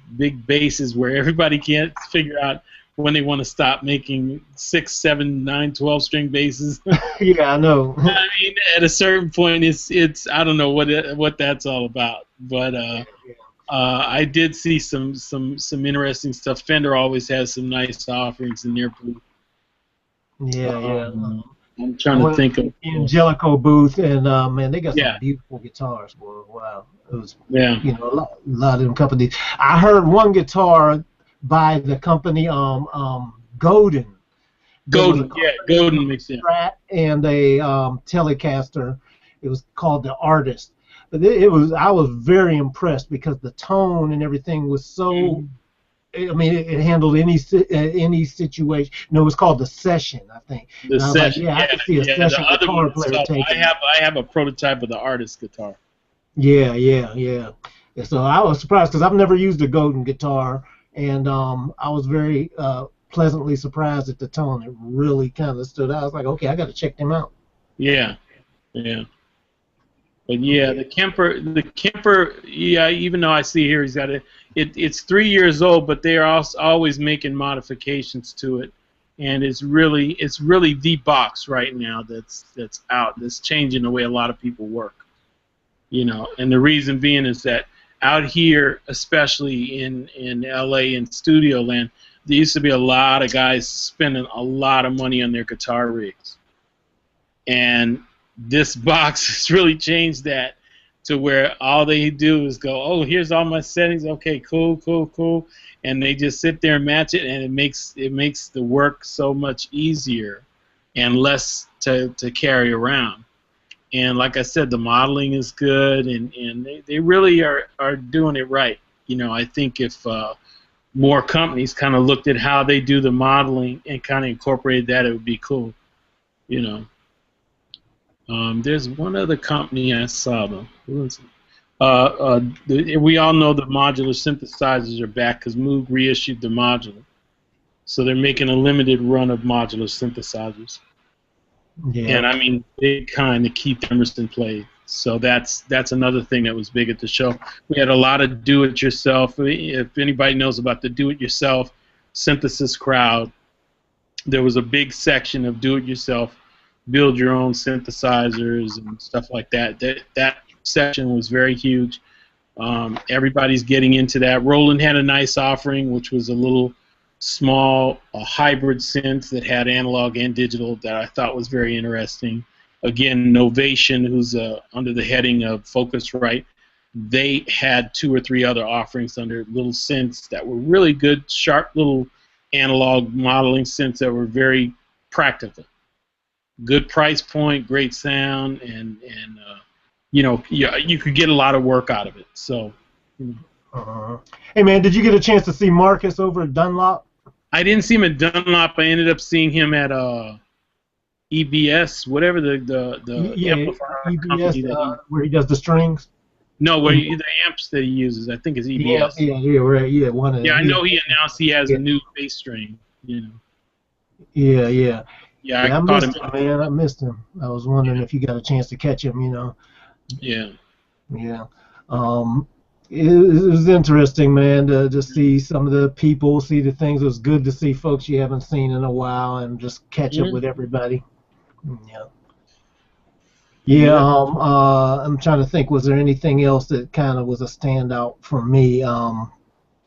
basses where everybody can't figure out when they want to stop making 6, 7, 9, 12-string basses. Yeah, I know. I mean, at a certain point, it's I don't know what that's all about. But I did see some interesting stuff. Fender always has some nice offerings in their booth. Yeah. I'm trying to think of Angelico booth, and man, they got some beautiful guitars, boy. Wow, it was a lot of them companies. I heard one guitar by the company Godin. Godin makes it. And a Telecaster. It was called the Artist. But I was very impressed because the tone and everything was so. I mean, it handled any situation. No, it was called the Session, I think. The Session. I could see a Session guitar player taking. I have a prototype of the Artist guitar. Yeah. And so I was surprised because I've never used a Godin guitar. And I was very pleasantly surprised at the tone. It really kind of stood out. I was like, okay, I got to check them out. Yeah. But yeah, the Kemper, yeah. Even though I see here he's got it's 3 years old, but they are always making modifications to it, and it's really the box right now that's out. That's changing the way a lot of people work. you know. And the reason being is that out here, especially in LA and studio land, there used to be a lot of guys spending a lot of money on their guitar rigs. And this box has really changed that to where all they do is go, oh, here's all my settings, okay, cool, cool, cool, and they just sit there and match it, and it makes the work so much easier and less to carry around. And like I said, the modeling is good, and they really are doing it right. You know, I think if more companies kind of looked at how they do the modeling and kind of incorporated that, it would be cool, you know. There's one other company I saw, though. Who is it? We all know the modular synthesizers are back because Moog reissued the modular. So they're making a limited run of modular synthesizers. Yeah. And, I mean, they kind of Keith Emerson played. So that's another thing that was big at the show. We had a lot of do-it-yourself. If anybody knows about the do-it-yourself synthesis crowd, there was a big section of do-it-yourself, build your own synthesizers and stuff like that. That section was very huge. Everybody's getting into that. Roland had a nice offering, which was a little small hybrid synth that had analog and digital that I thought was very interesting. Again, Novation, who's under the heading of Focusrite, they had 2 or 3 other offerings under little synths that were really good, sharp little analog modeling synths that were very practical. Good price point, great sound, and you know, you could get a lot of work out of it. So, Hey man, did you get a chance to see Marcus over at Dunlop? I didn't see him at Dunlop. I ended up seeing him at EBS, whatever the amplifier company that where he does the strings. No, where the amps that he uses, I think is EBS. Yeah, right. Yeah, one of. Yeah, I know he announced he has a new bass string. You know. Yeah. Yeah, I missed him, man. I missed him. I was wondering if you got a chance to catch him, you know. Yeah. Yeah. It was interesting, man, to just see some of the people, see the things. It was good to see folks you haven't seen in a while and just catch up with everybody. Yeah. Yeah. I'm trying to think. Was there anything else that kind of was a standout for me? I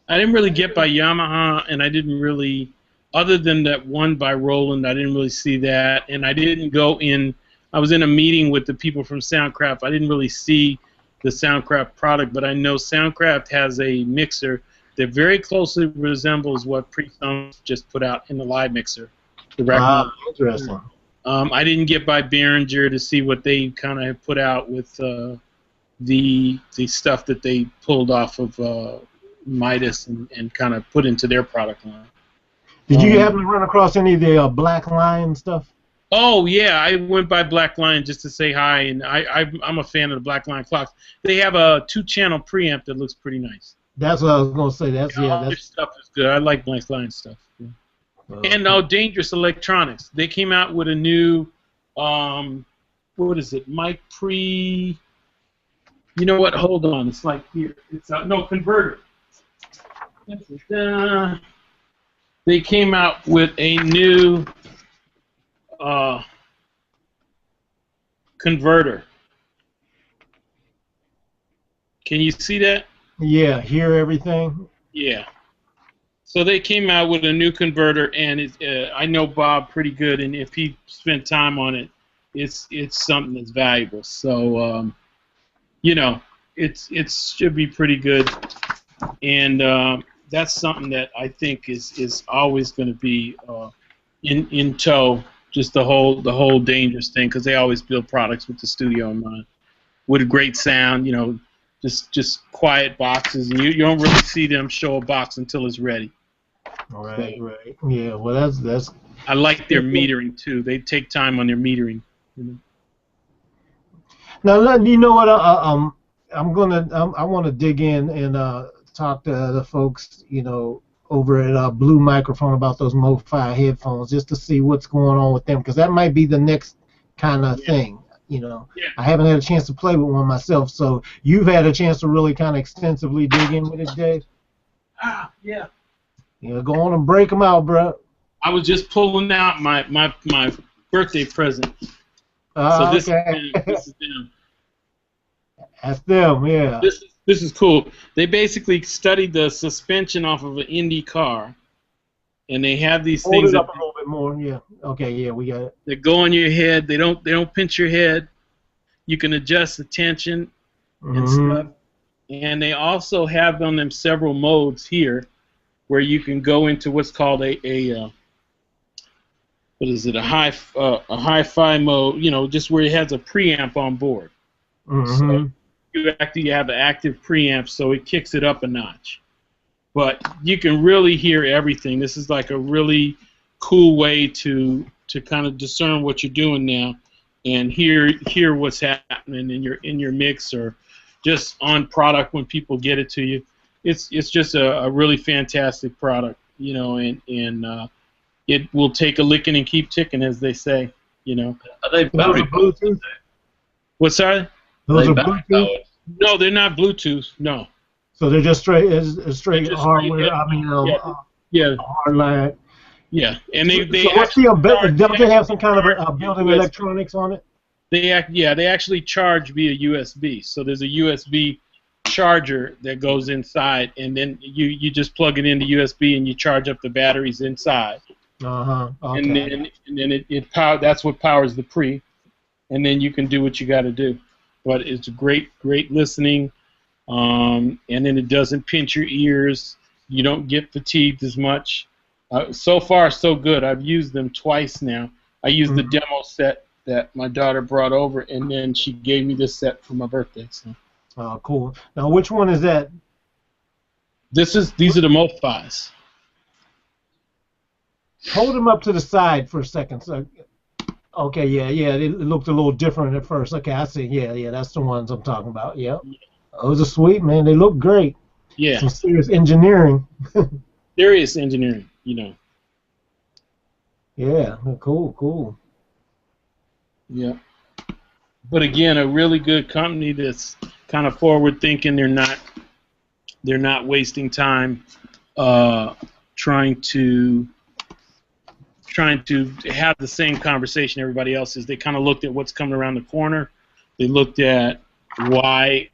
didn't really get by Yamaha, and I didn't really. Other than that one by Roland, I didn't really see that, and I didn't go in. I was in a meeting with the people from Soundcraft. I didn't really see the Soundcraft product, but I know Soundcraft has a mixer that very closely resembles what Pre-Song just put out in the live mixer. Interesting. I didn't get by Behringer to see what they kind of put out with the stuff that they pulled off of Midas and kind of put into their product line. Did you happen to run across any of the Black Lion stuff? Oh yeah, I went by Black Lion just to say hi, and I'm a fan of the Black Lion clocks. They have a 2-channel preamp that looks pretty nice. That's what I was gonna say. That's their stuff is good. I like Black Lion stuff. Yeah. And Dangerous Electronics. They came out with a new, what is it? Mic Pre. You know what? Hold on. It's like here. It's converter. They came out with a new converter. Can you see that? Yeah, hear everything. Yeah. So they came out with a new converter, and I know Bob pretty good, and if he spent time on it, it's something that's valuable. So you know, it should be pretty good, and that's something that I think is always going to be in tow. Just the whole Dangerous thing, because they always build products with the studio in mind, with a great sound. You know, just quiet boxes, and you don't really see them show a box until it's ready. Right. Yeah. Well, that's. I like their metering too. They take time on their metering. You know? Now, you know what? I want to dig in and talk to the folks, you know, over at Blue Microphone about those Mo-Fi headphones, just to see what's going on with them, because that might be the next kind of thing. You know, I haven't had a chance to play with one myself, so you've had a chance to really kind of extensively dig in with it, Dave. Yeah. You know, go on and break them out, bro. I was just pulling out my birthday present. So this is them. That's them, yeah. This is cool. They basically studied the suspension off of an Indy car, and they have these Hold things it that, up a little bit more, yeah. Okay, yeah, we got it. that go on your head. They don't pinch your head. You can adjust the tension and stuff. And they also have on them several modes here, where you can go into what's called a what is it, a hi-fi mode, you know, just where it has a preamp on board. So you actually have an active preamp, so it kicks it up a notch. But you can really hear everything. This is like a really cool way to kind of discern what you're doing now, and hear what's happening in your mix or just on product when people get it to you. It's just a really fantastic product, you know, and it will take a licking and keep ticking, as they say, you know. Are they battery Bluetooth? What's that? Those are Bluetooth? No, they're not Bluetooth. No. So they're just straight hardware. Hardline. Yeah, and they so what's don't they have some kind of a built-in electronics on it? They actually charge via USB. So there's a USB charger that goes inside, and then you just plug it into USB and you charge up the batteries inside. Okay. And then it power. That's what powers the pre, and then you can do what you got to do. But it's great listening, and then it doesn't pinch your ears. You don't get fatigued as much. So far, so good. I've used them twice now. I used the demo set that my daughter brought over, and then she gave me this set for my birthday. So. Oh, cool. Now, which one is that? These are the MoFis. Hold them up to the side for a second. So, okay, yeah. It looked a little different at first. Okay, I see. Yeah, that's the ones I'm talking about. Yep. Those are sweet, man. They look great. Yeah. Some serious engineering. Serious engineering, you know. Yeah, cool. Yeah. But again, a really good company that's kind of forward thinking. They're not wasting time trying to have the same conversation everybody else is. They kind of looked at what's coming around the corner. They looked at why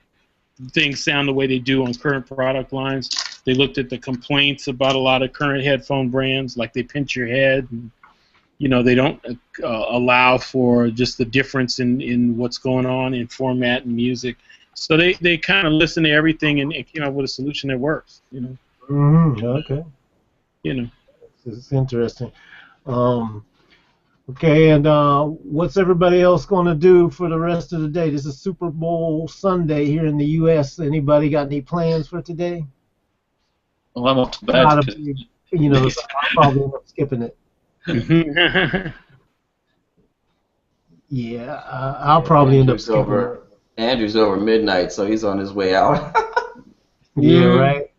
things sound the way they do on current product lines. They looked at the complaints about a lot of current headphone brands, like they pinch your head, and you know, they don't allow for just the difference in what's going on in format and music. So they kind of listen to everything and came up with a solution that works, you know. Okay. You know. It's interesting. Okay, and what's everybody else going to do for the rest of the day? This is Super Bowl Sunday here in the U.S. Anybody got any plans for today? Well, I'm off to bed. You know, so I'll probably end up skipping it. Yeah, I'll probably end up skipping it. Andrew's over midnight, so he's on his way out. Yeah, right.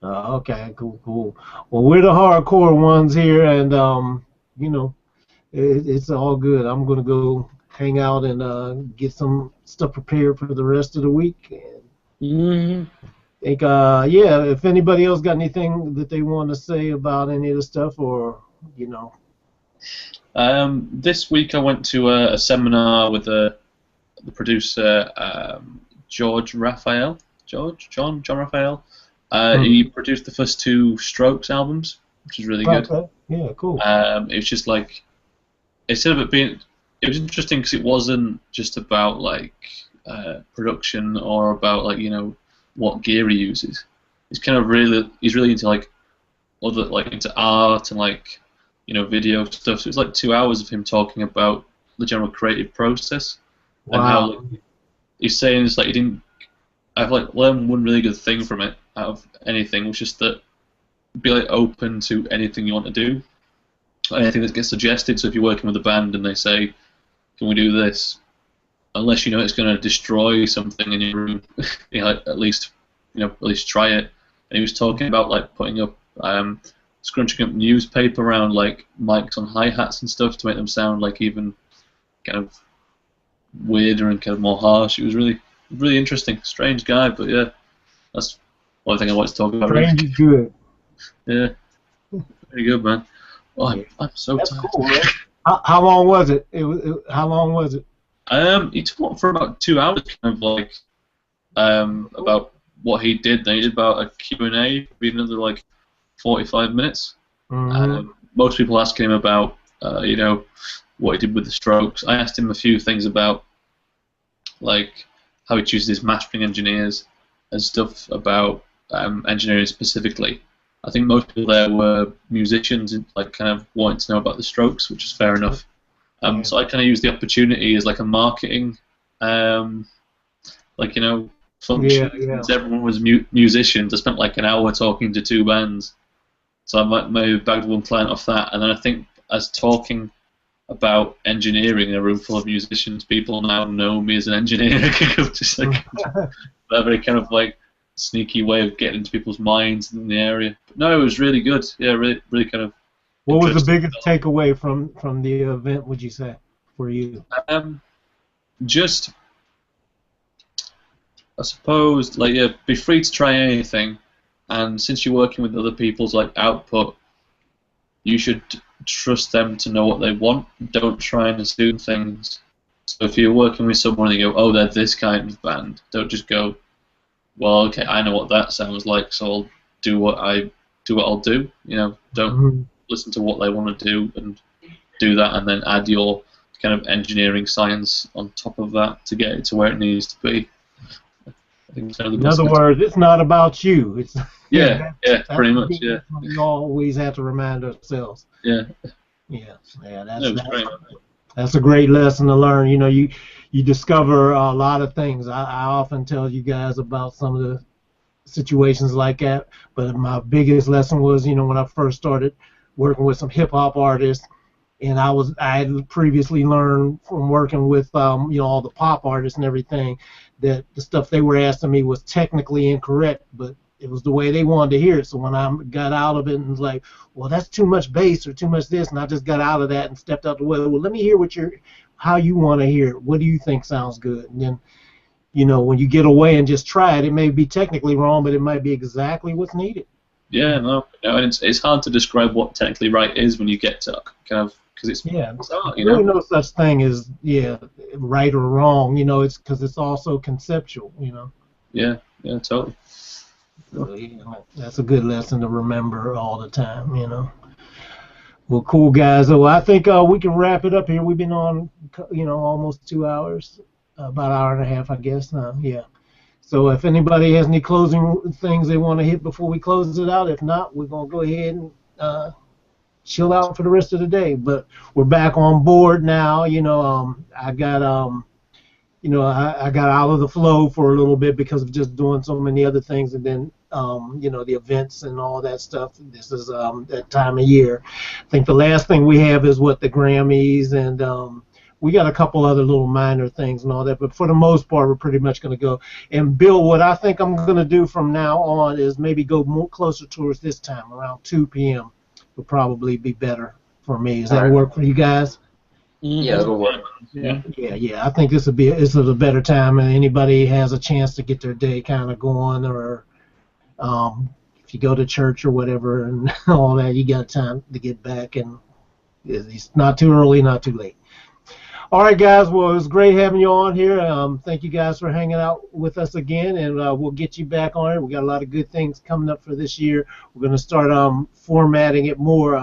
Okay, cool. Well, we're the hardcore ones here, and you know, it's all good. I'm gonna go hang out and get some stuff prepared for the rest of the week. And think, yeah, if anybody else got anything that they want to say about any of the stuff, or you know. This week I went to a seminar with the producer John Raphael. He produced the first two Strokes albums, which is really good. Yeah, cool. It was just like, instead of it being, it was interesting because it wasn't just about like production or about like, you know, what gear he uses. He's really into like into art and like, you know, video stuff. So it's like 2 hours of him talking about the general creative process. Wow. And how like, he's saying it's like he didn't. I've like learned one really good thing from it out of anything, which is that be like open to anything you want to do, anything that gets suggested. So if you're working with a band and they say, "Can we do this?" Unless you know it's going to destroy something in your room, you know, at least try it. And he was talking about like putting up, scrunching up newspaper around like mics on hi-hats and stuff to make them sound like even kind of weirder and kind of more harsh. It was really interesting. Strange guy, but yeah, that's one thing I want to talk about. Strange is good. Yeah, very good, man. Oh, I'm so tired. Cool, man. How long was it? How long was it? He talked for about 2 hours, kind of like about what he did. Then he did about a Q&A, maybe another like 45 minutes. Most people asking him about, you know, what he did with the strokes. I asked him a few things about, like, how he chooses his mastering engineers and stuff about engineering specifically. I think most people there were musicians and like kind of wanting to know about the strokes, which is fair enough. So I kind of used the opportunity as like a marketing, like, you know, function. Since everyone was musicians, I spent like an hour talking to 2 bands. So I maybe bagged 1 client off that, and then I think as talking about engineering in a room full of musicians, people now know me as an engineer. Just like a very kind of like sneaky way of getting into people's minds in the area. But no, it was really good. Yeah, really kind of. What was the biggest takeaway from the event, would you say, for you? Just, I suppose, like, yeah, be free to try anything, and since you're working with other people's like output, you should trust them to know what they want. Don't try and assume things. So if you're working with someone and you go, oh, they're this kind of band, don't just go, well, okay, I know what that sounds like, so I'll do what I'll do. You know, don't listen to what they want to do and do that, and then add your kind of engineering science on top of that to get it to where it needs to be. I think kind of in other words, it's not about you. It's that's pretty much. Yeah, we always have to remind ourselves. That's a great lesson to learn. You know, you discover a lot of things. I often tell you guys about some of the situations like that, but my biggest lesson was, you know, when I first started working with some hip hop artists, and I had previously learned from working with you know, all the pop artists and everything, that the stuff they were asking me was technically incorrect, but it was the way they wanted to hear it. So when I got out of it and was like, well, that's too much bass or too much this, and I just got out of that and stepped out the way. Well, let me hear how you want to hear it. What do you think sounds good? And then, you know, when you get away and just try it, it may be technically wrong, but it might be exactly what's needed. Yeah, no, and it's hard to describe what technically right is when you get to kind of, because it's art, you know. Really no such thing as right or wrong. You know, it's because it's also conceptual. You know. Yeah, totally. So, you know, that's a good lesson to remember all the time. You know. Well, cool guys. Well, I think we can wrap it up here. We've been on, you know, almost 2 hours, about an hour and a half, I guess. Yeah. So if anybody has any closing things they want to hit before we close it out, if not, we're gonna go ahead and chill out for the rest of the day. But we're back on board now. You know, I got you know, I got out of the flow for a little bit because of just doing so many other things, and then you know, the events and all that stuff. This is that time of year. I think the last thing we have is the Grammys, and we got a couple other little minor things and all that, but for the most part, we're pretty much going to go. And Bill, what I think I'm going to do from now on is maybe go more closer towards this time, around 2 p.m. would probably be better for me. Does that work for you guys? Yeah, that'll work. Yeah. I think this is a better time, and anybody has a chance to get their day kind of going, or if you go to church or whatever and all that, you got time to get back, and it's not too early, not too late. All right, guys. Well, it was great having you on here. Thank you guys for hanging out with us again, and we'll get you back on it. We got a lot of good things coming up for this year. We're going to start formatting it more.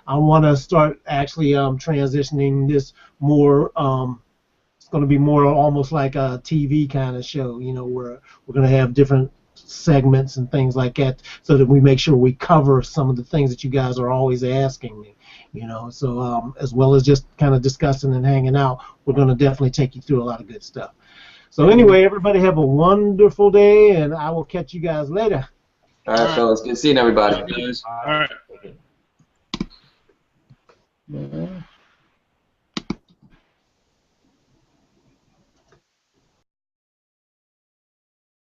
I want to start actually transitioning this more. It's going to be more almost like a TV kind of show, you know, where we're going to have different segments and things like that, so that we make sure we cover some of the things that you guys are always asking me. You know, so as well as just kind of discussing and hanging out, we're going to definitely take you through a lot of good stuff. So anyway, everybody have a wonderful day, and I will catch you guys later. All right, fellas. Good seeing everybody. All right.